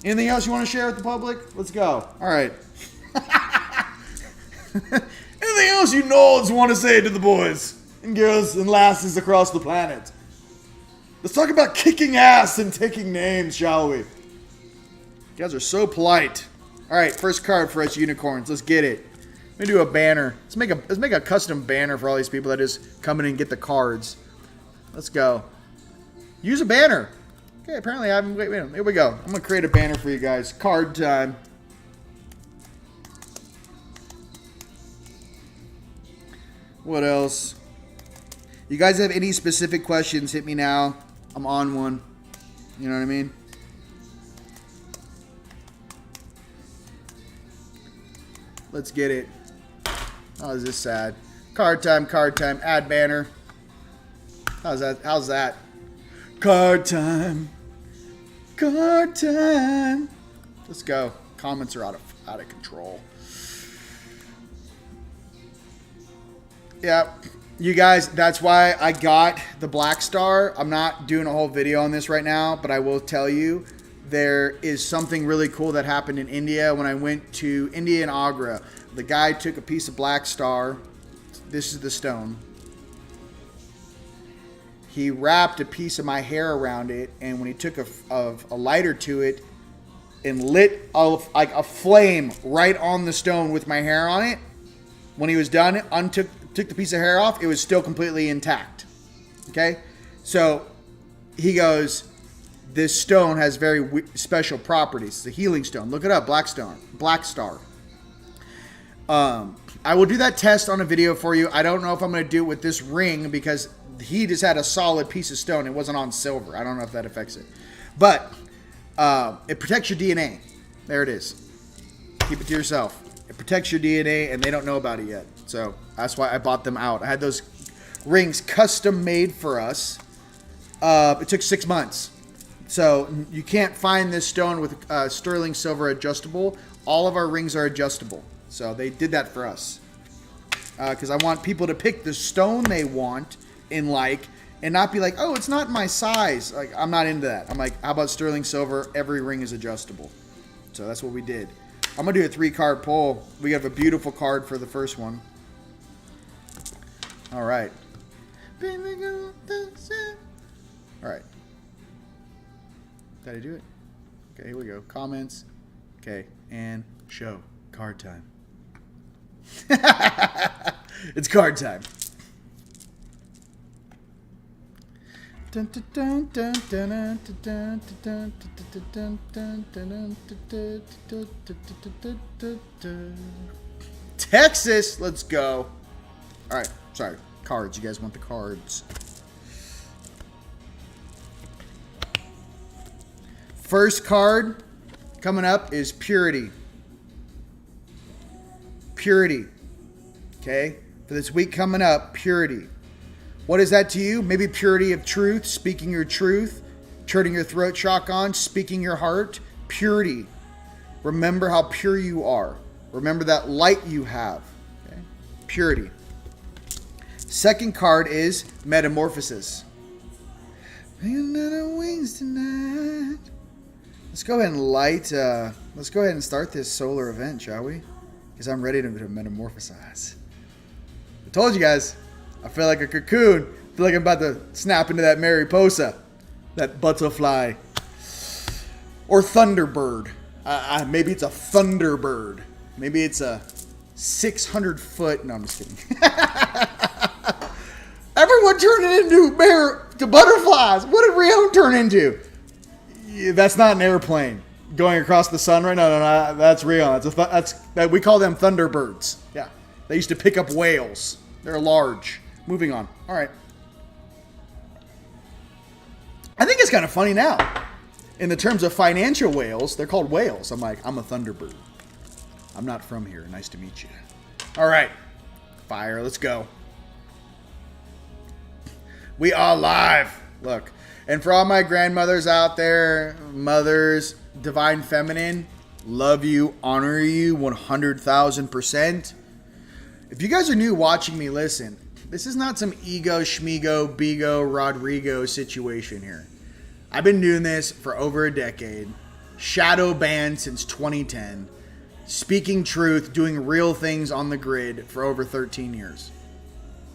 Anything else you want to share with the public? Let's go. All right. Anything else you nerds want to say to the boys and girls and lasses across the planet? Let's talk about kicking ass and taking names, shall we? You guys are so polite. All right, first card for us unicorns. Let's get it. Let me do a banner. Let's make a custom banner for all these people that just come in and get the cards. Let's go. Use a banner. Okay, apparently I haven't. Wait, here we go. I'm gonna create a banner for you guys. Card time. What else? You guys have any specific questions? Hit me now. I'm on one. You know what I mean? Let's get it. Oh, is this sad? Card time, add banner. How's that? Card time. Let's go. Comments are out of control. Yeah. You guys, that's why I got the Black Star. I'm not doing a whole video on this right now, but I will tell you there is something really cool that happened in India when I went to India and Agra. The guy took a piece of Black Star. This is the stone. He wrapped a piece of my hair around it, and when he took a lighter to it and lit like a flame right on the stone with my hair on it, when he was done, took the piece of hair off, it was still completely intact. Okay? So he goes, this stone has very special properties. It's a healing stone. Look it up, Black Star. I will do that test on a video for you. I don't know if I'm going to do it with this ring because he just had a solid piece of stone. It wasn't on silver. I don't know if that affects it. But it protects your DNA. There it is. Keep it to yourself. It protects your DNA, and they don't know about it yet. So that's why I bought them out. I had those rings custom made for us. It took 6 months. So you can't find this stone with sterling silver adjustable. All of our rings are adjustable. So they did that for us. Because I want people to pick the stone they want and not be like, oh, it's not my size. Like, I'm not into that. I'm like, how about sterling silver? Every ring is adjustable. So that's what we did. I'm going to do a 3-card pull. We have a beautiful card for the first one. All right. All right. Did I do it? Okay, here we go. Comments. Okay, and show. Card time. It's card time. Texas, let's go. All right, sorry. Cards. You guys want the cards? First card coming up is purity. Purity. Okay? For this week coming up, purity. What is that to you? Maybe purity of truth, speaking your truth, turning your throat shock on, speaking your heart. Purity. Remember how pure you are. Remember that light you have. Okay? Purity. Second card is metamorphosis. Wings tonight. Let's go ahead and let's go ahead and start this solar event, shall we? Because I'm ready to metamorphosize. I told you guys, I feel like a cocoon. I feel like I'm about to snap into that Mariposa, that butterfly, or Thunderbird. Maybe it's a Thunderbird. Maybe it's a 600-foot. No, I'm just kidding. Everyone turned into butterflies. What did Rion turn into? That's not an airplane going across the sun, right? No, that's Rion. We call them Thunderbirds. Yeah, they used to pick up whales. They're large. Moving on. All right. I think it's kind of funny now. In the terms of financial whales, they're called whales. I'm like, I'm a Thunderbird. I'm not from here. Nice to meet you. All right. Fire. Let's go. We are live. Look. And for all my grandmothers out there, mothers, divine feminine, love you, honor you 100,000%. If you guys are new watching me, listen, this is not some ego, schmigo, bigo, Rodrigo situation here. I've been doing this for over a decade, shadow banned since 2010, speaking truth, doing real things on the grid for over 13 years.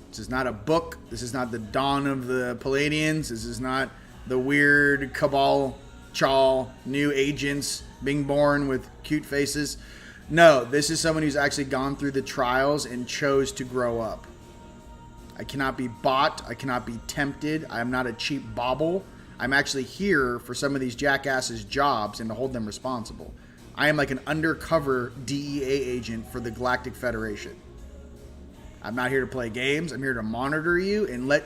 This is not a book. This is not the dawn of the Palladians. This is not the weird cabal, chal, new agents being born with cute faces. No, this is someone who's actually gone through the trials and chose to grow up. I cannot be bought. I cannot be tempted. I am not a cheap bauble. I'm actually here for some of these jackasses' jobs and to hold them responsible. I am like an undercover DEA agent for the Galactic Federation. I'm not here to play games. I'm here to monitor you and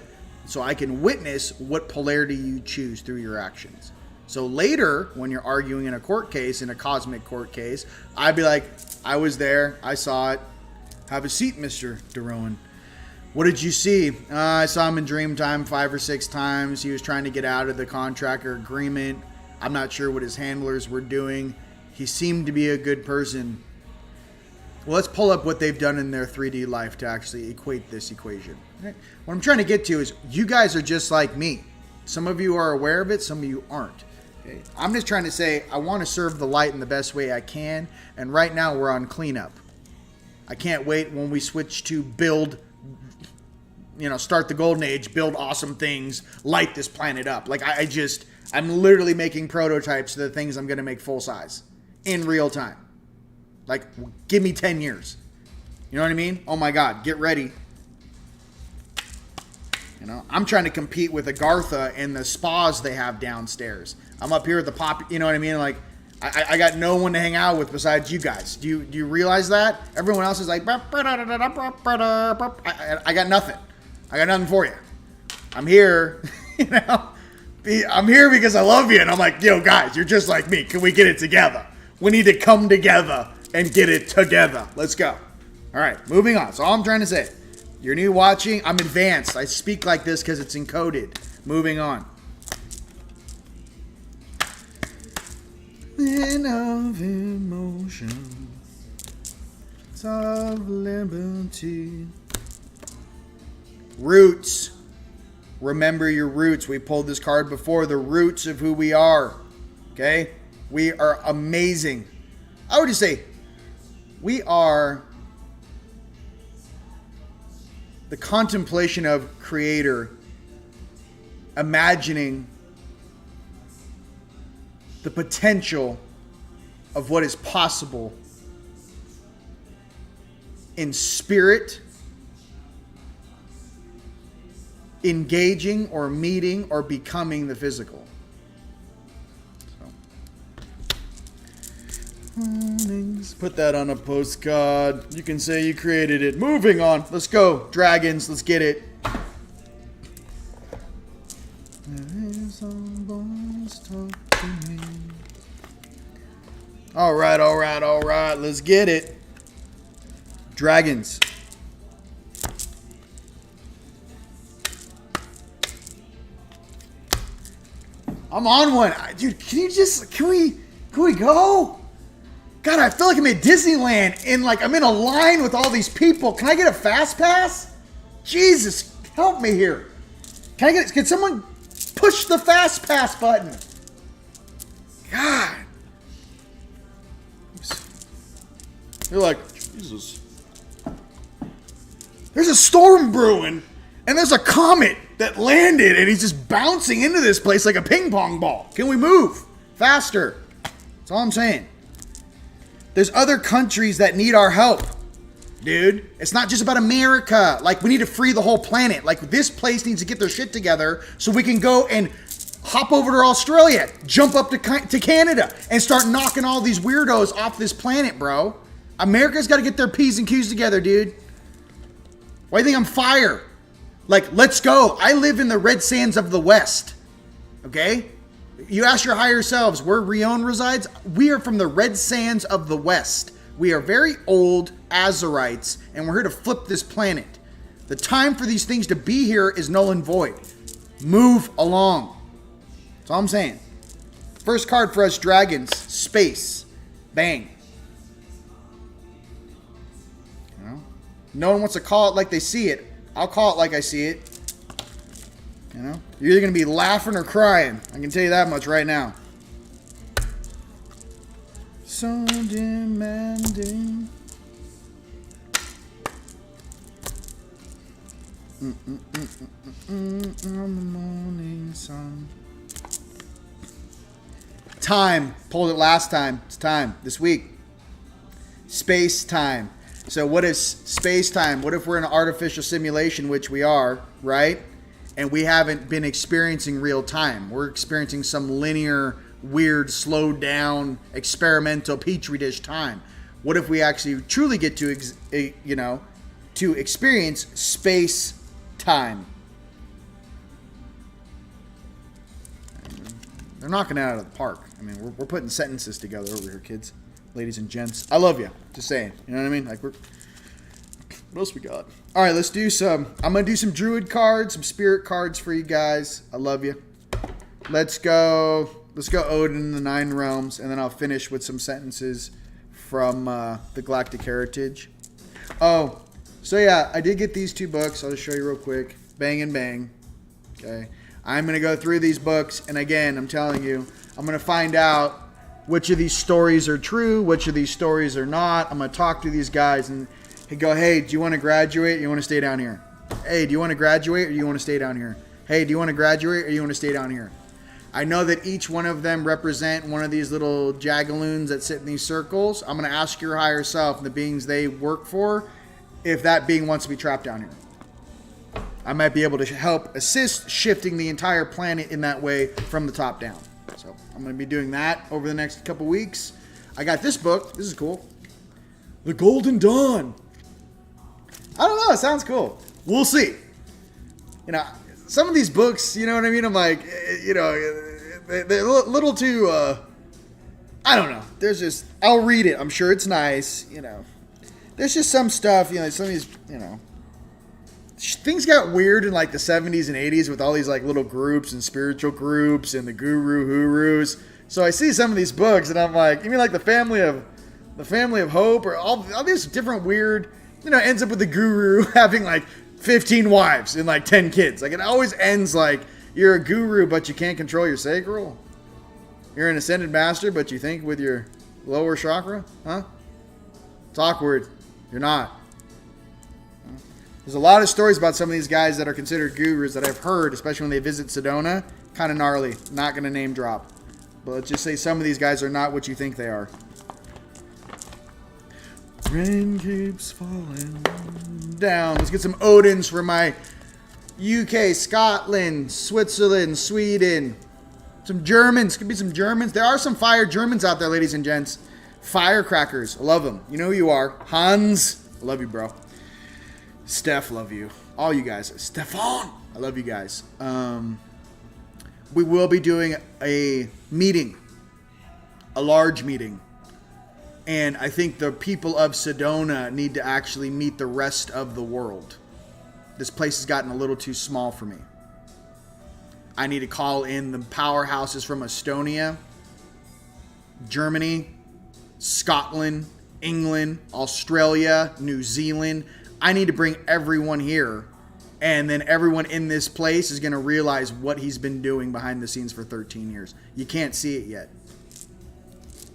so I can witness what polarity you choose through your actions. So later, when you're arguing in a court case, in a cosmic court case, I'd be like, I was there. I saw it. Have a seat, Mr. DeRowan. What did you see? I saw him in dream time 5 or 6 times. He was trying to get out of the contractor agreement. I'm not sure what his handlers were doing. He seemed to be a good person. Well, let's pull up what they've done in their 3D life to actually equate this equation. What I'm trying to get to is you guys are just like me. Some of you are aware of it, some of you aren't. Okay? I'm just trying to say I want to serve the light in the best way I can, and right now we're on cleanup. I can't wait when we switch to build, start the golden age, build awesome things, light this planet up. Like I'm literally making prototypes of the things I'm going to make full size in real time. Like, give me 10 years. You know what I mean? Oh my God, get ready. I'm trying to compete with Agartha and the spas they have downstairs. I'm up here at the pop, you know what I mean? Like, I got no one to hang out with besides you guys. Do you realize that? Everyone else is like, I got nothing. I got nothing for you. I'm here, I'm here because I love you. And I'm like, yo, guys, you're just like me. Can we get it together? We need to come together and get it together. Let's go. All right, moving on. So all I'm trying to say, you're new watching. I'm advanced. I speak like this because it's encoded. Moving on. Men of emotion, of liberty. Roots. Remember your roots. We pulled this card before. The roots of who we are. Okay? We are amazing. I would just say we are the contemplation of Creator, imagining the potential of what is possible in spirit, engaging or meeting or becoming the physical. So. Put that on a postcard. You can say you created it. Moving on. Let's go. Dragons. Let's get it. All right. Let's get it. Dragons. I'm on one. Dude, can we go? God, I feel like I'm at Disneyland and like I'm in a line with all these people. Can I get a fast pass? Jesus, help me here. Can someone push the fast pass button? God. You're like, Jesus. There's a storm brewing and there's a comet that landed and he's just bouncing into this place like a ping pong ball. Can we move faster? That's all I'm saying. There's other countries that need our help, dude. It's not just about America. Like, we need to free the whole planet. Like, this place needs to get their shit together so we can go and hop over to Australia, jump up to Canada, and start knocking all these weirdos off this planet, bro. America's got to get their P's and Q's together, dude. Why do you think I'm fire? Like, let's go. I live in the red sands of the West. Okay? You ask your higher selves where Rion resides. We are from the red sands of the West. We are very old Azarites, and we're here to flip this planet. The time for these things to be here is null and void. Move along. That's all I'm saying. First card for us, dragons. Space. Bang. You know? No one wants to call it like they see it. I'll call it like I see it. You know? You're either going to be laughing or crying. I can tell you that much right now. So demanding. On the morning sun. Time. Pulled it last time. It's time. This week. Space time. So what is space time? What if we're in an artificial simulation, which we are, right? And we haven't been experiencing real time. We're experiencing some linear, weird, slowed down, experimental petri dish time. What if we actually truly get to, to experience space time? They're knocking it out of the park. I mean, we're putting sentences together over here, kids, ladies and gents. I love you. Just saying. You know what I mean? Like, what else we got? All right, let's do some. I'm going to do some druid cards, some spirit cards for you guys. I love you. Let's go Odin in the 9 realms, and then I'll finish with some sentences from the Galactic Heritage. Oh, so yeah, I did get these 2 books. I'll just show you real quick. Bang and Bang. Okay. I'm going to go through these books, and again, I'm telling you, I'm going to find out which of these stories are true, which of these stories are not. I'm going to talk to these guys and go, hey, do you want to graduate or you want to stay down here? Hey, do you want to graduate or do you want to stay down here? Hey, do you want to graduate or you want to stay down here? I know that each one of them represent one of these little jagaloons that sit in these circles. I'm going to ask your higher self, the beings they work for, if that being wants to be trapped down here. I might be able to help assist shifting the entire planet in that way from the top down. So I'm going to be doing that over the next couple weeks. I got this book. This is cool. The Golden Dawn. I don't know. It sounds cool. We'll see. You know, some of these books, you know what I mean? I'm like, you know, they're a little too, I don't know. There's just, I'll read it. I'm sure it's nice, you know. There's just some stuff, you know, some of these, you know. Things got weird in like the 70s and 80s with all these like little groups and spiritual groups and the guru hurus. So I see some of these books and I'm like, you mean like the family of hope or all these different weird, you know, ends up with the guru having like 15 wives and like 10 kids. Like it always ends like you're a guru, but you can't control your sacral. You're an ascended master, but you think with your lower chakra, huh? It's awkward. You're not. There's a lot of stories about some of these guys that are considered gurus that I've heard, especially when they visit Sedona. Kind of gnarly. Not going to name drop. But let's just say some of these guys are not what you think they are. Rain keeps falling down. Let's get some Odins for my UK, Scotland, Switzerland, Sweden. Some Germans. Could be some Germans. There are some fire Germans out there, ladies and gents. Firecrackers. I love them. You know who you are. Hans. I love you, bro. Steph, love you. All you guys. Stefan, I love you guys. We will be doing a meeting. A large meeting. And I think the people of Sedona need to actually meet the rest of the world. This place has gotten a little too small for me. I need to call in the powerhouses from Estonia, Germany, Scotland, England, Australia, New Zealand. I need to bring everyone here, and then everyone in this place is going to realize what he's been doing behind the scenes for 13 years. You can't see it yet.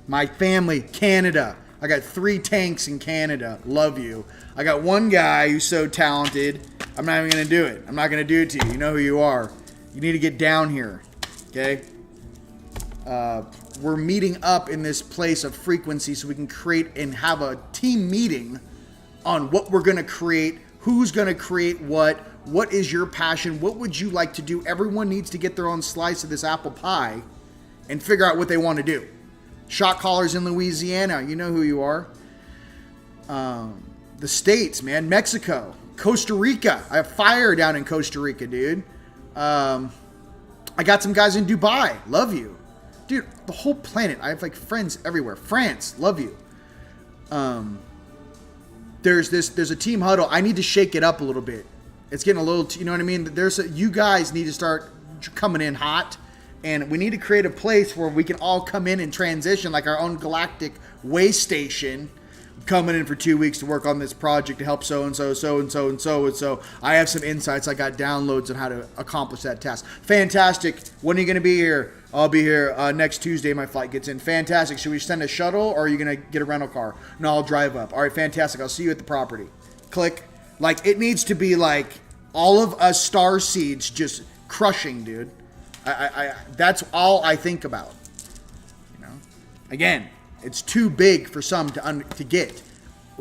My family, Canada. I got 3 tanks in Canada. Love you. I got one guy who's so talented. I'm not even going to do it. I'm not going to do it to you. You know who you are. You need to get down here. Okay? We're meeting up in this place of frequency so we can create and have a team meeting on what we're going to create, who's going to create what is your passion, what would you like to do. Everyone needs to get their own slice of this apple pie and figure out what they want to do. Shot callers in Louisiana, you know who you are. The States, man, Mexico, Costa Rica. I have fire down in Costa Rica, dude. I got some guys in Dubai, love you. Dude, the whole planet, I have like friends everywhere. France, love you. There's a team huddle. I need to shake it up a little bit. It's getting a little, you know what I mean? You guys need to start coming in hot, and we need to create a place where we can all come in and transition like our own galactic way station. Coming in for 2 weeks to work on this project to help so-and-so, so-and-so, and so-and-so. I have some insights. I got downloads on how to accomplish that task. Fantastic. When are you going to be here? I'll be here next Tuesday. My flight gets in. Fantastic. Should we send a shuttle or are you going to get a rental car? No, I'll drive up. All right, fantastic. I'll see you at the property. Click. Like, it needs to be like all of us star seeds just crushing, dude. That's all I think about. You know? Again, it's too big for some to get.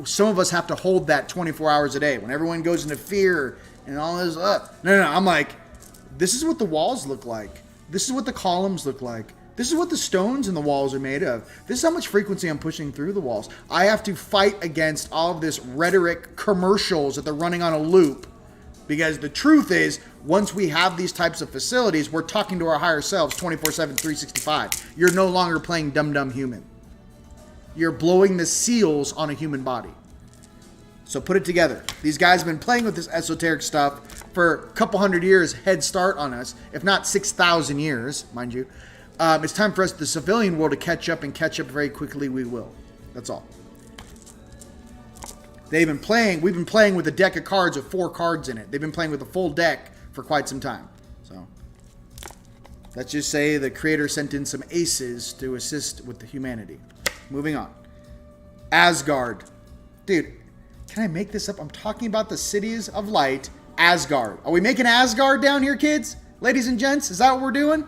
Some of us have to hold that 24 hours a day. When everyone goes into fear and all this, no. I'm like, this is what the walls look like. This is what the columns look like. This is what the stones in the walls are made of. This is how much frequency I'm pushing through the walls. I have to fight against all of this rhetoric commercials that they're running on a loop. Because the truth is, once we have these types of facilities, we're talking to our higher selves 24/7, 365. You're no longer playing dumb human. You're blowing the seals on a human body. So put it together. These guys have been playing with this esoteric stuff for a couple hundred years head start on us, if not 6,000 years, mind you. It's time for us, the civilian world, to catch up and catch up very quickly. We will. That's all. We've been playing with a deck of cards with 4 cards in it. They've been playing with a full deck for quite some time. So let's just say the creator sent in some aces to assist with the humanity. Moving on. Asgard. Dude, can I make this up? I'm talking about the cities of light. Asgard. Are we making Asgard down here, kids? Ladies and gents, is that what we're doing?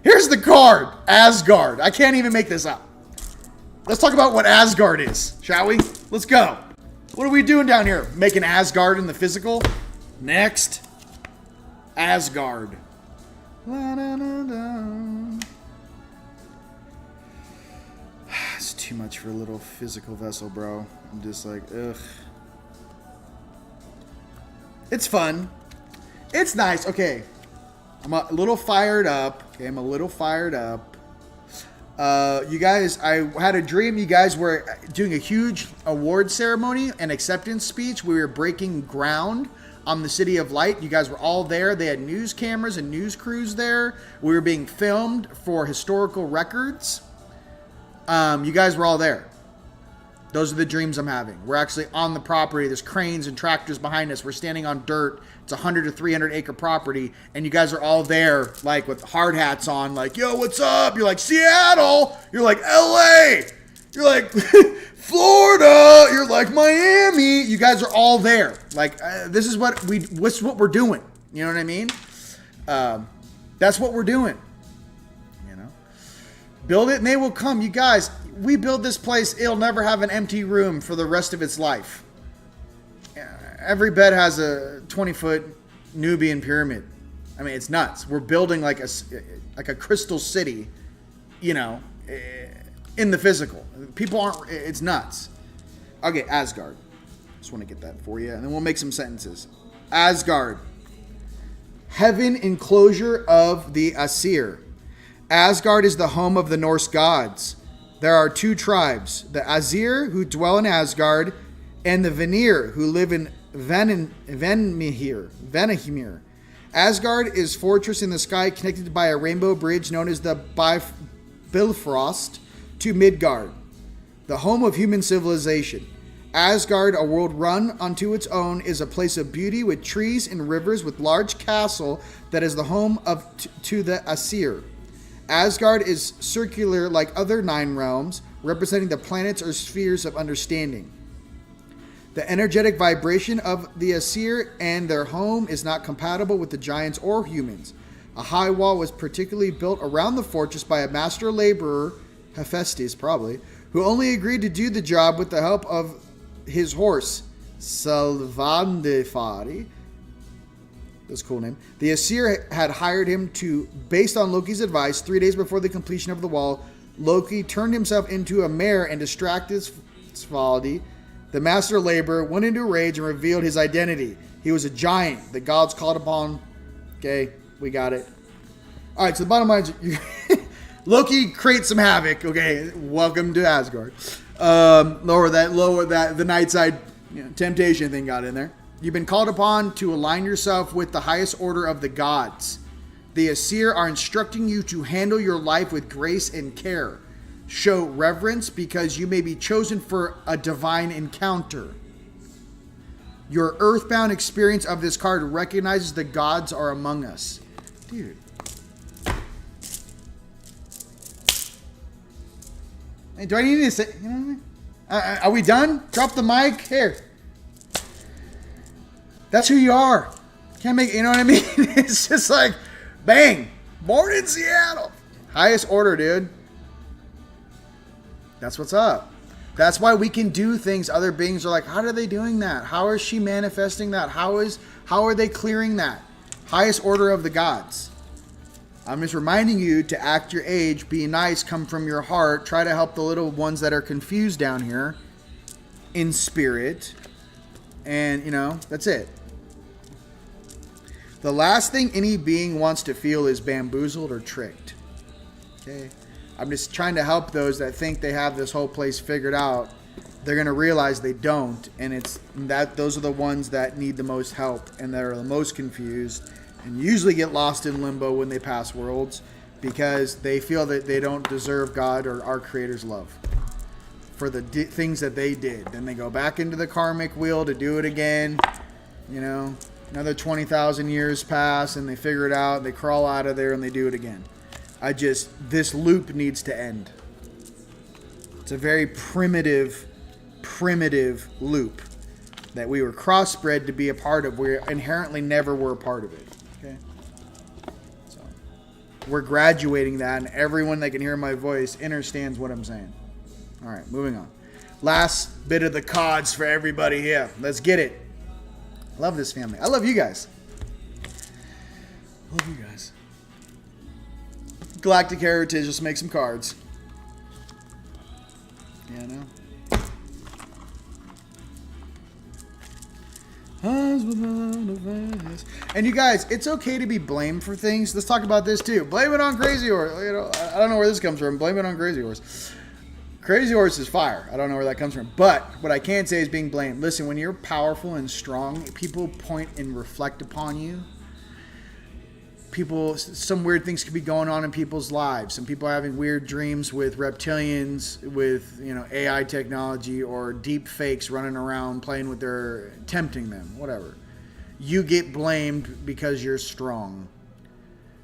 Here's the card. Asgard. I can't even make this up. Let's talk about what Asgard is, shall we? Let's go. What are we doing down here? Making Asgard in the physical? Next. Asgard. La, da, da, da. It's too much for a little physical vessel, bro. I'm just like, ugh. It's fun. It's nice. Okay. I'm a little fired up. Okay, I'm a little fired up. You guys, I had a dream. You guys were doing a huge award ceremony and acceptance speech. We were breaking ground on the City of Light. You guys were all there. They had news cameras and news crews there. We were being filmed for historical records. You guys were all there. Those are the dreams I'm having. We're actually on the property. There's cranes and tractors behind us. We're standing on dirt. It's 100 to 300 acre property. And you guys are all there, like with hard hats on, like, yo, what's up? You're like, Seattle. You're like, LA. You're like, Florida. You're like, Miami. You guys are all there. Like, this is what we're doing. You know what I mean? That's what we're doing. You know? Build it and they will come. You guys, we build this place, it'll never have an empty room for the rest of its life. Every bed has a 20-foot Nubian pyramid. I mean, it's nuts. We're building like a crystal city, you know, in the physical. People aren't, it's nuts. Okay, Asgard. Just want to get that for you, and then we'll make some sentences. Asgard. Heaven enclosure of the Aesir. Asgard is the home of the Norse gods. There are two tribes, the Aesir, who dwell in Asgard, and the Vanir, who live in Vanahimir. Asgard is fortress in the sky connected by a rainbow bridge known as the Bifrost to Midgard, the home of human civilization. Asgard, a world run unto its own, is a place of beauty with trees and rivers with large castle that is the home of to the Aesir. Asgard is circular like other 9 realms, representing the planets or spheres of understanding. The energetic vibration of the Aesir and their home is not compatible with the giants or humans. A high wall was particularly built around the fortress by a master laborer, Hephaestus probably, who only agreed to do the job with the help of his horse, Salvandifari. That's a cool name. The Aesir had hired him to, based on Loki's advice, 3 days before the completion of the wall, Loki turned himself into a mare and distracted Svaldi. The master laborer went into a rage and revealed his identity. He was a giant. The gods called upon. Okay, we got it. All right, so the bottom line is Loki creates some havoc. Okay, welcome to Asgard. Lower that. The night side temptation thing got in there. You've been called upon to align yourself with the highest order of the gods. The Aesir are instructing you to handle your life with grace and care. Show reverence because you may be chosen for a divine encounter. Your earthbound experience of this card recognizes the gods are among us. Dude. Hey, do I need to say, you know what I mean? Are we done? Drop the mic. Here. That's who you are. Can't make, you know what I mean? It's just like, bang. Born in Seattle. Highest order, dude. That's what's up. That's why we can do things other beings are like, how are they doing that? How is she manifesting that? How are they clearing that? Highest order of the gods. I'm just reminding you to act your age, be nice, come from your heart, try to help the little ones that are confused down here in spirit. And, that's it. The last thing any being wants to feel is bamboozled or tricked. Okay? I'm just trying to help those that think they have this whole place figured out. They're going to realize they don't, and those are the ones that need the most help and that are the most confused and usually get lost in limbo when they pass worlds because they feel that they don't deserve God or our Creator's love for the things that they did. Then they go back into the karmic wheel to do it again. Another 20,000 years pass and they figure it out. They crawl out of there and they do it again. This loop needs to end. It's a very primitive loop that we were crossbred to be a part of. We inherently never were a part of it. Okay? So we're graduating that, and everyone that can hear my voice understands what I'm saying. All right, moving on. Last bit of the cards for everybody here. Let's get it. I love this family. I love you guys. Love you guys. Galactic Heritage, just make some cards. Yeah, I know. Eyes without a face. And you guys, it's okay to be blamed for things. Let's talk about this too. Blame it on Crazy Horse. You know, I don't know where this comes from. Blame it on Crazy Horse. Crazy Horse is fire. I don't know where that comes from. But what I can say is being blamed. Listen, when you're powerful and strong, people point and reflect upon you. People, some weird things could be going on in people's lives. Some people are having weird dreams with reptilians, with, you know, AI technology, or deep fakes running around playing with their, tempting them, whatever. You get blamed because you're strong.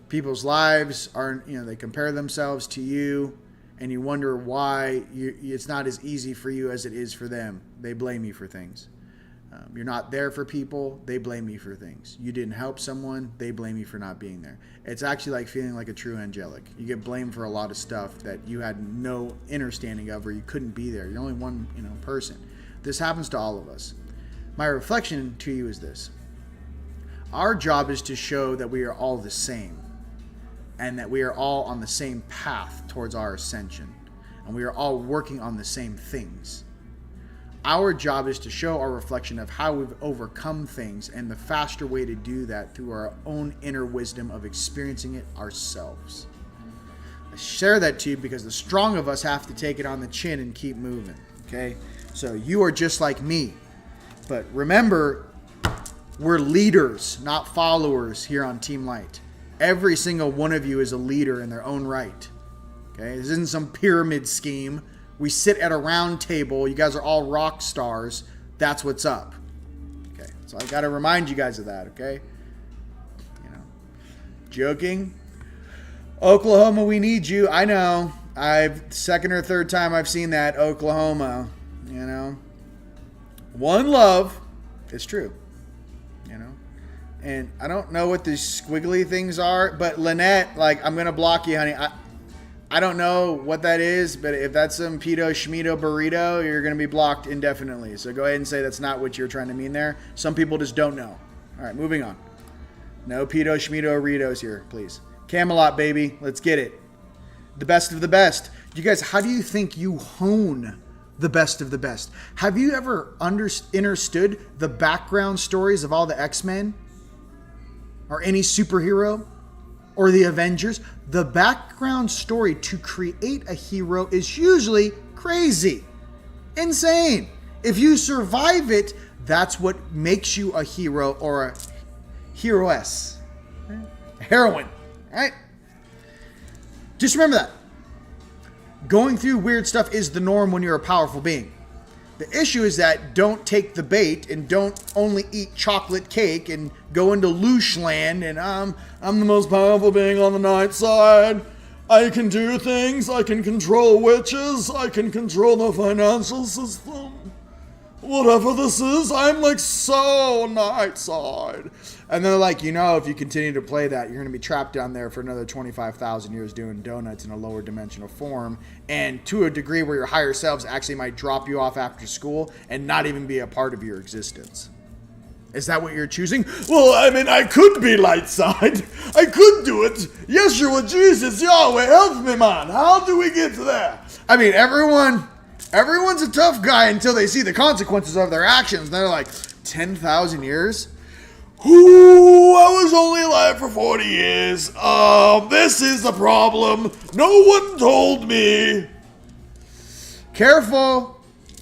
People's lives are, you know, they compare themselves to you, and you wonder why it's not as easy for you as it is for them. They blame you for things. You're not there for people, they blame you for things. You didn't help someone, they blame you for not being there. It's actually like feeling like a true angelic. You get blamed for a lot of stuff that you had no understanding of, or you couldn't be there. You're only one, you know, person. This happens to all of us. My reflection to you is this. Our job is to show that we are all the same, and that we are all on the same path towards our ascension, and we are all working on the same things. Our job is to show our reflection of how we've overcome things, and the faster way to do that through our own inner wisdom of experiencing it ourselves. I share that to you because the strong of us have to take it on the chin and keep moving, okay? So you are just like me. But remember, we're leaders, not followers here on Team Light. Every single one of you is a leader in their own right, okay? This isn't some pyramid scheme. We sit at a round table. You guys are all rock stars. That's what's up. Okay, so I got to remind you guys of that, okay? You know, joking. Oklahoma, we need you. I know. Second or third time I've seen that. Oklahoma, you know. One love. It's true, you know. And I don't know what these squiggly things are, but Lynette, like, I'm going to block you, honey. I don't know what that is, but if that's some pedo schmedo burrito, you're going to be blocked indefinitely. So go ahead and say that's not what you're trying to mean there. Some people just don't know. All right, moving on. No pedo schmedo burritos here, please. Camelot, baby. Let's get it. The best of the best. You guys, how do you think you hone the best of the best? Have you ever understood the background stories of all the X-Men? Or any superhero? Or the Avengers? The background story to create a hero is usually crazy, insane. If you survive it, that's what makes you a hero or a heroess. A heroine, right? Just remember that. Going through weird stuff is the norm when you're a powerful being. The issue is that don't take the bait and don't only eat chocolate cake and go into Loosh land and I'm the most powerful being on the night side. I can do things. I can control witches. I can control the financial system. Whatever this is, I'm like so night side. And they're like, you know, if you continue to play that, you're going to be trapped down there for another 25,000 years doing donuts in a lower dimensional form. And to a degree where your higher selves actually might drop you off after school and not even be a part of your existence. Is that what you're choosing? Well, I mean, I could be light side. I could do it. Yeshua, Jesus, Yahweh, help me, man. How do we get to that? I mean, everyone's a tough guy until they see the consequences of their actions. And they're like, 10,000 years? Ooh, I was only alive for 40 years. This is the problem. No one told me. Careful.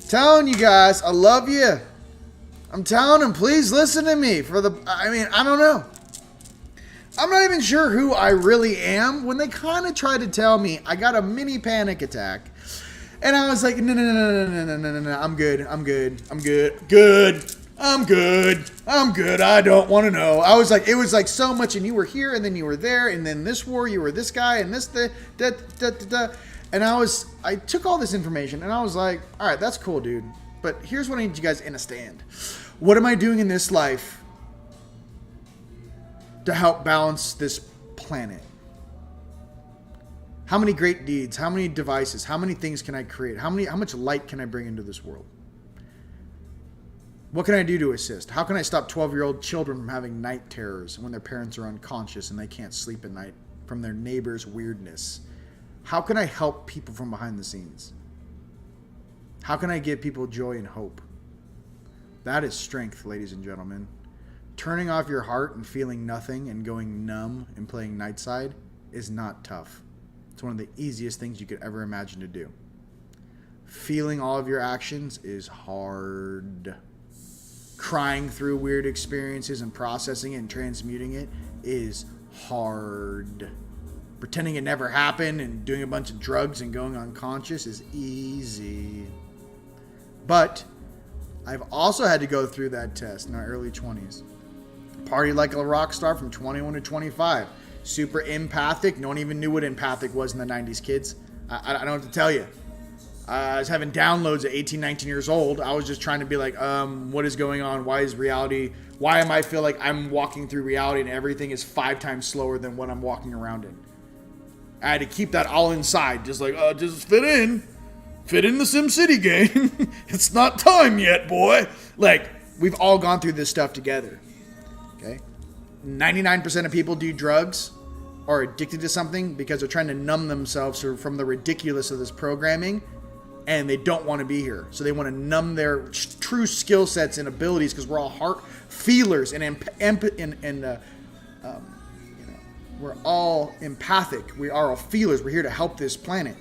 Telling you guys, I love you. I'm telling them, please listen to me. I don't know. I'm not even sure who I really am. When they kind of try to tell me, I got a mini panic attack. And I was like, no, I'm good. I don't want to know. I was like, it was like so much, and you were here, and then you were there, and then this war, you were this guy, and this, and I took all this information, and I was like, all right, that's cool, dude. But here's what I need you guys to understand. What am I doing in this life to help balance this planet? How many great deeds? How many devices? How many things can I create? How much light can I bring into this world? What can I do to assist? How can I stop 12-year-old children from having night terrors when their parents are unconscious and they can't sleep at night from their neighbor's weirdness? How can I help people from behind the scenes? How can I give people joy and hope? That is strength, ladies and gentlemen. Turning off your heart and feeling nothing and going numb and playing Nightside is not tough. It's one of the easiest things you could ever imagine to do. Feeling all of your actions is hard. Crying through weird experiences and processing it and transmuting it is hard. Pretending it never happened and doing a bunch of drugs and going unconscious is easy. But I've also had to go through that test in my early 20s. Party like a rock star from 21 to 25. Super empathic. No one even knew what empathic was in the 90s, kids. I don't have to tell you. I was having downloads at 18, 19 years old. I was just trying to be like, what is going on? Why is reality? Why am I feel like I'm walking through reality and everything is 5 times slower than what I'm walking around in? I had to keep that all inside. Just like, just fit in. Fit in the SimCity game. It's not time yet, boy. Like, we've all gone through this stuff together. Okay? 99% of people do drugs or are addicted to something because they're trying to numb themselves from the ridiculous of this programming, and they don't want to be here. So they want to numb their true skill sets and abilities because we're all heart feelers and we're all empathic. We are all feelers. We're here to help this planet.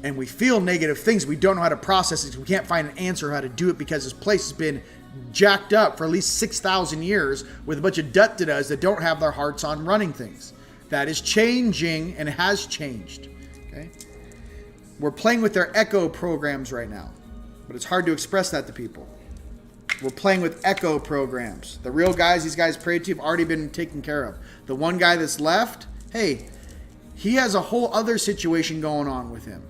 And we feel negative things. We don't know how to process it. We can't find an answer how to do it because this place has been jacked up for at least 6,000 years with a bunch of dut-da-das that don't have their hearts on running things. That is changing and has changed. Okay? We're playing with their echo programs right now, but it's hard to express that to people. We're playing with echo programs. The real guys these guys prayed to have already been taken care of. The one guy that's left, hey, he has a whole other situation going on with him.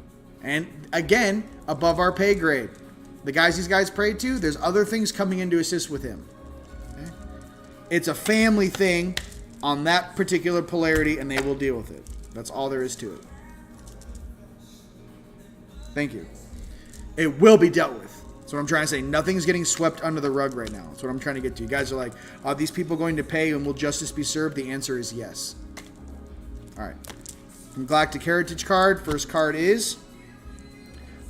And again, above our pay grade. The guys these guys prayed to, there's other things coming in to assist with him. Okay? It's a family thing on that particular polarity, and they will deal with it. That's all there is to it. Thank you. It will be dealt with. That's what I'm trying to say. Nothing's getting swept under the rug right now. That's what I'm trying to get to. You guys are like, are these people going to pay and will justice be served? The answer is yes. All right. From Galactic Heritage card, first card is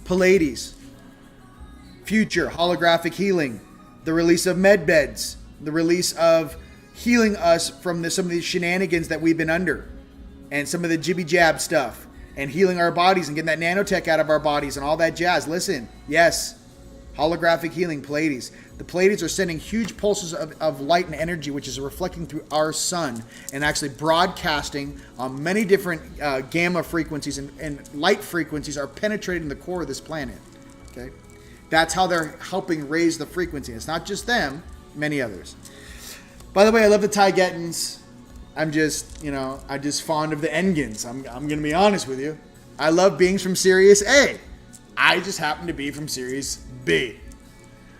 Pleiades. Future, holographic healing, the release of med beds, the release of healing us from some of these shenanigans that we've been under, and some of the jibby jab stuff, and healing our bodies and getting that nanotech out of our bodies and all that jazz. Listen, yes, holographic healing, Pleiades. The Pleiades are sending huge pulses of light and energy, which is reflecting through our sun and actually broadcasting on many different gamma frequencies and light frequencies are penetrating the core of this planet. Okay. That's how they're helping raise the frequency. It's not just them, many others. By the way, I love the Taigetans. I'm just fond of the Engans. I'm going to be honest with you. I love beings from Sirius A. I just happen to be from Sirius B.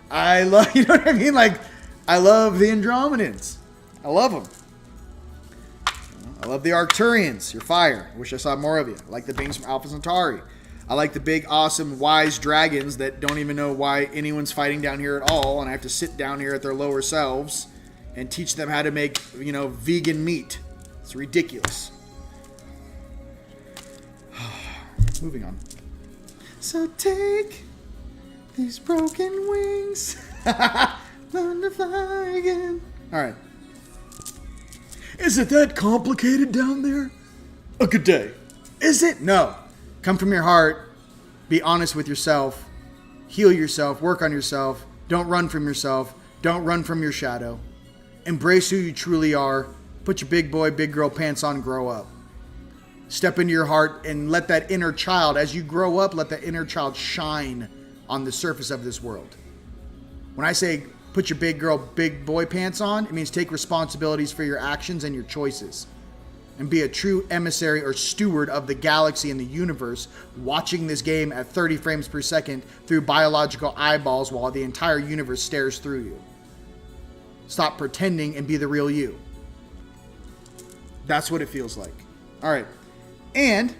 I love, you know what I mean? Like, I love the Andromedans. I love them. I love the Arcturians. You're fire. I wish I saw more of you. I like the beings from Alpha Centauri. I like the big, awesome, wise dragons that don't even know why anyone's fighting down here at all, and I have to sit down here at their lower selves and teach them how to make, vegan meat. It's ridiculous. Moving on. So take these broken wings, learn to fly again. All right. Is it that complicated down there? A good day. Is it? No. Come from your heart. Be honest with yourself. Heal yourself. Work on yourself. Don't run from yourself. Don't run from your shadow. Embrace who you truly are. Put your big boy, big girl pants on and grow up. Step into your heart and let that inner child, as you grow up, let that inner child shine on the surface of this world. When I say put your big girl, big boy pants on, it means take responsibilities for your actions and your choices. And be a true emissary or steward of the galaxy and the universe, watching this game at 30 frames per second through biological eyeballs while the entire universe stares through you. Stop pretending and be the real you. That's what it feels like. All right. And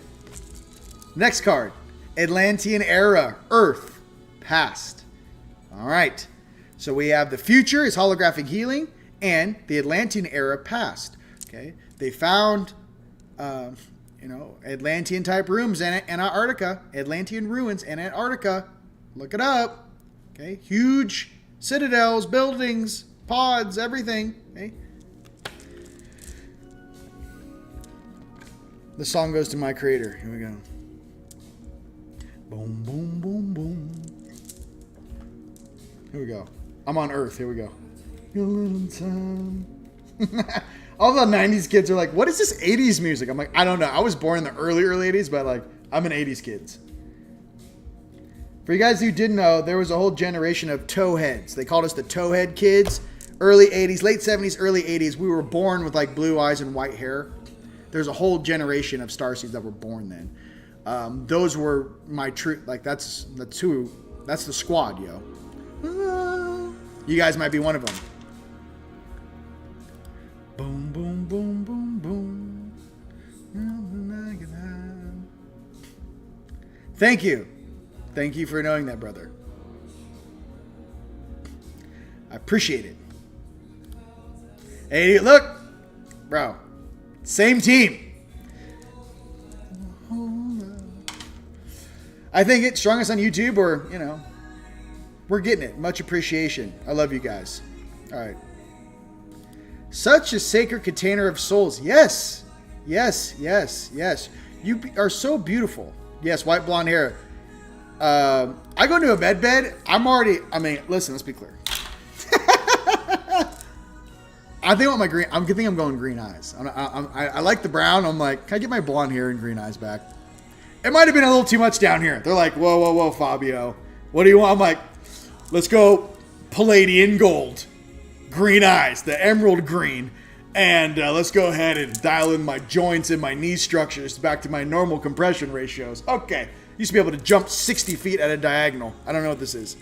next card, Atlantean era, Earth, past. All right. So we have the future is holographic healing and the Atlantean era, past. Okay. They found, Atlantean type rooms in Antarctica, Atlantean ruins in Antarctica. Look it up. Okay. Huge citadels, buildings, pods, everything. Okay? The song goes to my creator. Here we go. Boom, boom, boom, boom. Here we go. I'm on Earth. Here we go. Your little time. All the 90s kids are like, what is this 80s music? I'm like, I don't know. I was born in the early 80s, but like, I'm an 80s kid. For you guys who didn't know, there was a whole generation of towheads. They called us the towhead kids. Early 80s, late 70s, early 80s. We were born with like blue eyes and white hair. There's a whole generation of starseeds that were born then. Those were my true, like that's the squad, yo. You guys might be one of them. Boom, boom, boom, boom, boom. Thank you. Thank you for knowing that, brother. I appreciate it. Hey, look, bro. Same team. I think it's strongest on YouTube, or, you know, we're getting it. Much appreciation. I love you guys. All right. Such a sacred container of souls. Yes. Yes, yes, yes. You are so beautiful. Yes, white blonde hair. I go into a bed. I'm listen, let's be clear. I think I'm going green eyes. I like the brown. I'm like, can I get my blonde hair and green eyes back? It might have been a little too much down here. They're like, whoa, whoa, whoa, Fabio. What do you want? I'm like, let's go Palladian gold. Green eyes, the emerald green. And let's go ahead and dial in my joints and my knee structures back to my normal compression ratios. Okay. Used to be able to jump 60 feet at a diagonal. I don't know what this is.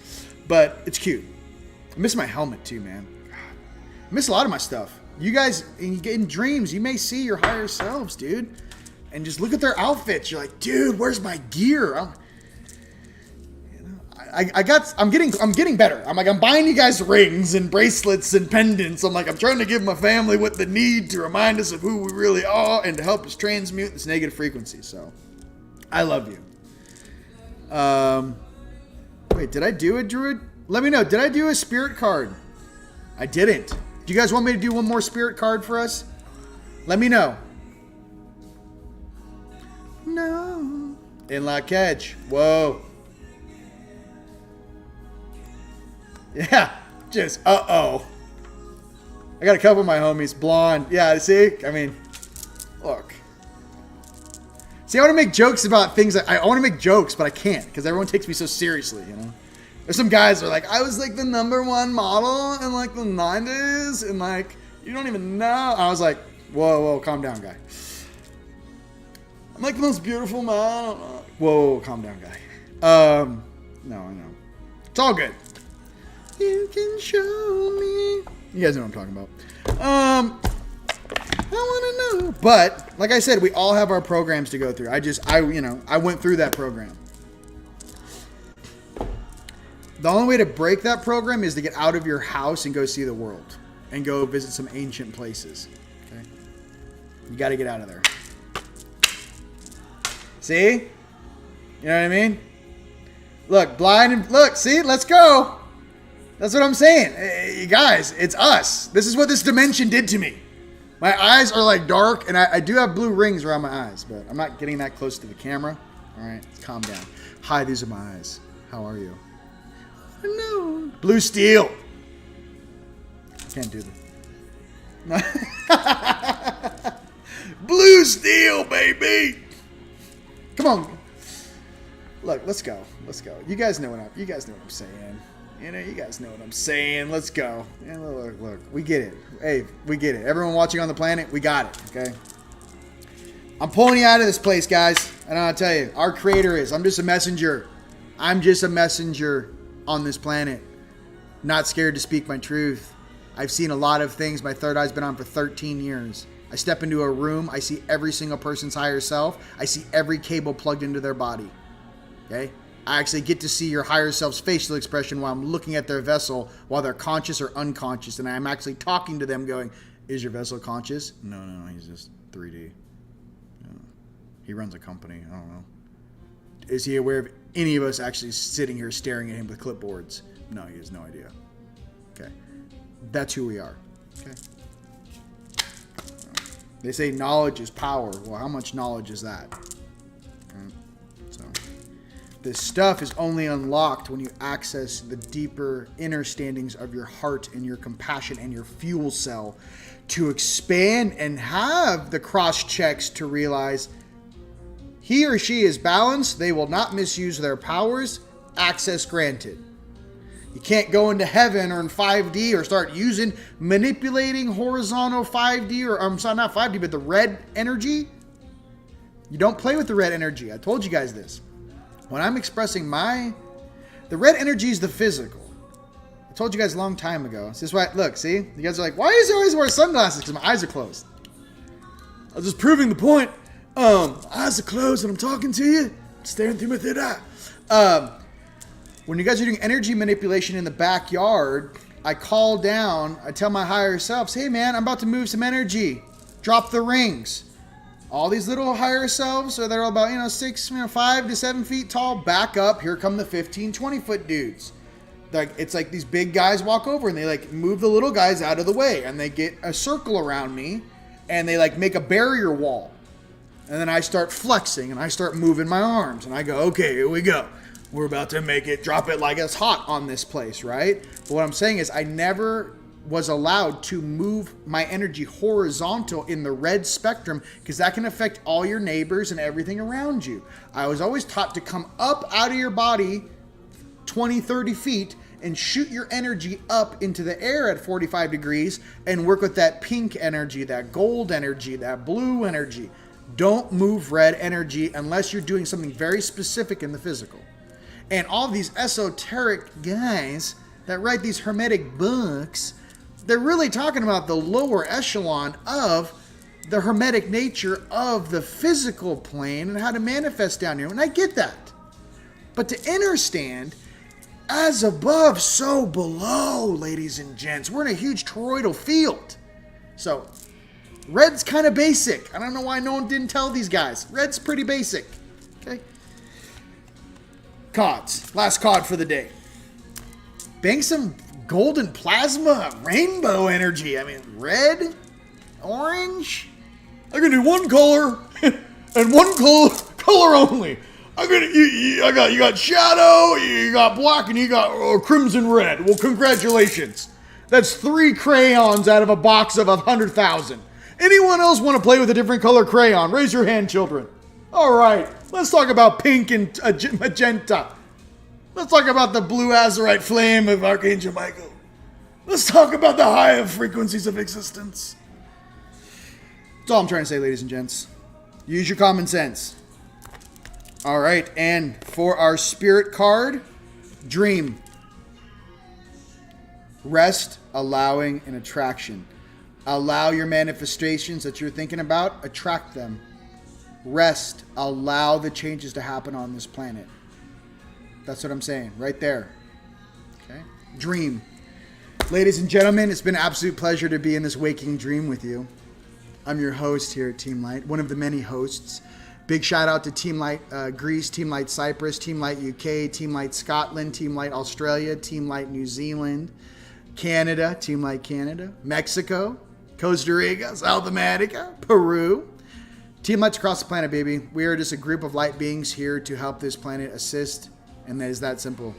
But it's cute. I miss my helmet too, man. I miss a lot of my stuff. You guys, in dreams, you may see your higher selves, dude. And just look at their outfits. You're like, dude, where's my gear? I'm getting better. I'm buying you guys rings and bracelets and pendants. I'm trying to give my family what they need to remind us of who we really are and to help us transmute this negative frequency. So, I love you. Wait, did I do a druid? Let me know. Did I do a spirit card? I didn't. Do you guys want me to do one more spirit card for us? Let me know. No. Inlock edge. Whoa. Yeah. Just, uh-oh. I got a couple of my homies. Blonde. Yeah, see? I mean, look. See, I want to make jokes about things. I want to make jokes, but I can't because everyone takes me so seriously, you know? There's some guys that are like, I was like the #1 model in like the 90s, and like, you don't even know. I was like, whoa, whoa, calm down, guy. I'm like the most beautiful man. Whoa, calm down, guy. No, I know. It's all good. You can show me. You guys know what I'm talking about. I want to know. But, like I said, we all have our programs to go through. I went through that program. The only way to break that program is to get out of your house and go see the world. And go visit some ancient places. Okay? You got to get out of there. See? You know what I mean? Look, blind and... Look, see? Let's go. That's what I'm saying. Hey, guys, it's us. This is what this dimension did to me. My eyes are like dark, and I do have blue rings around my eyes, but I'm not getting that close to the camera. All right, calm down. Hi, these are my eyes. How are you? No. Blue steel. Can't do that. Blue steel, baby. Come on. Look, let's go. Let's go. You guys know what I'm saying. You know, you guys know what I'm saying. Let's go. Yeah, look, we get it. Hey, we get it. Everyone watching on the planet, we got it, okay? I'm pulling you out of this place, guys. And I'll tell you, our creator is. I'm just a messenger. I'm just a messenger on this planet. Not scared to speak my truth. I've seen a lot of things. My third eye's been on for 13 years. I step into a room. I see every single person's higher self. I see every cable plugged into their body. Okay? I actually get to see your higher self's facial expression while I'm looking at their vessel while they're conscious or unconscious. And I'm actually talking to them going, is your vessel conscious? No, he's just 3D. He runs a company. I don't know. Is he aware of any of us actually sitting here staring at him with clipboards? No, he has no idea. Okay. That's who we are. Okay. They say knowledge is power. Well, how much knowledge is that? So, this stuff is only unlocked when you access the deeper inner standings of your heart and your compassion and your fuel cell to expand and have the cross checks to realize he or she is balanced. They will not misuse their powers. Access granted. You can't go into heaven or in 5D or start manipulating horizontal 5D or, I'm sorry, not 5D, but the red energy. You don't play with the red energy. I told you guys this. When I'm expressing the red energy is the physical. I told you guys a long time ago. This is why, look, see? You guys are like, why is he always wearing sunglasses? Because my eyes are closed. I was just proving the point. Eyes are closed and I'm talking to you. Staring through my third eye. When you guys are doing energy manipulation in the backyard, I call down, I tell my higher selves, hey man, I'm about to move some energy. Drop the rings. All these little higher selves, they're all about, 5 to 7 feet tall, back up. Here come the 15, 20 foot dudes. It's like these big guys walk over and they like move the little guys out of the way and they get a circle around me and they like make a barrier wall. And then I start flexing and I start moving my arms and I go, okay, here we go. We're about to drop it like it's hot on this place, right? But what I'm saying is I never was allowed to move my energy horizontal in the red spectrum because that can affect all your neighbors and everything around you. I was always taught to come up out of your body 20, 30 feet and shoot your energy up into the air at 45 degrees and work with that pink energy, that gold energy, that blue energy. Don't move red energy unless you're doing something very specific in the physical. And all these esoteric guys that write these hermetic books, they're really talking about the lower echelon of the hermetic nature of the physical plane and how to manifest down here. And I get that. But to understand, as above, so below, ladies and gents. We're in a huge toroidal field. So, red's kind of basic. I don't know why no one didn't tell these guys. Red's pretty basic. Okay? Cards. Last card for the day. Bang some golden plasma rainbow energy. I mean, red, orange. I'm gonna do one color and one color only. You got shadow, you got black, and you got crimson red. Well, congratulations. That's 3 crayons out of a box of 100,000. Anyone else want to play with a different color crayon? Raise your hand, children. All right. Let's talk about pink and magenta. Let's talk about the blue azurite flame of Archangel Michael. Let's talk about the higher frequencies of existence. That's all I'm trying to say, ladies and gents. Use your common sense. All right, and for our spirit card, dream. Rest, allowing, and attraction. Allow your manifestations that you're thinking about, attract them. Rest, allow the changes to happen on this planet. That's what I'm saying, right there. Okay? Dream. Ladies and gentlemen, it's been an absolute pleasure to be in this waking dream with you. I'm your host here at Team Light, one of the many hosts. Big shout out to Team Light Greece, Team Light Cyprus, Team Light UK, Team Light Scotland, Team Light Australia, Team Light New Zealand, Canada, Team Light Canada, Mexico, Costa Rica, South America, Peru. Team Lights across the planet, baby. We are just a group of light beings here to help this planet assist, and that is that simple.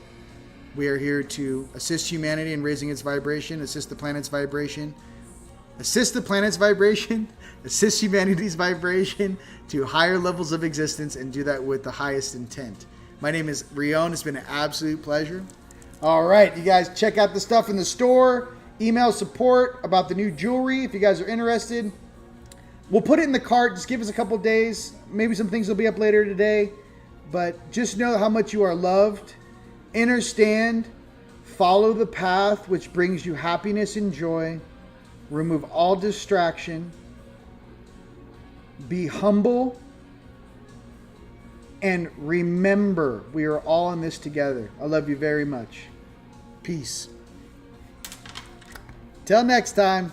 We are here to assist humanity in raising its vibration, assist the planet's vibration, assist humanity's vibration to higher levels of existence, and do that with the highest intent. My name is Rion. It's been an absolute pleasure. All right, you guys check out the stuff in the store. Email support about the new jewelry if you guys are interested. We'll put it in the cart. Just give us a couple days. Maybe some things will be up later today. But just know how much you are loved. Understand. Follow the path which brings you happiness and joy. Remove all distraction. Be humble. And remember, we are all in this together. I love you very much. Peace. Till next time.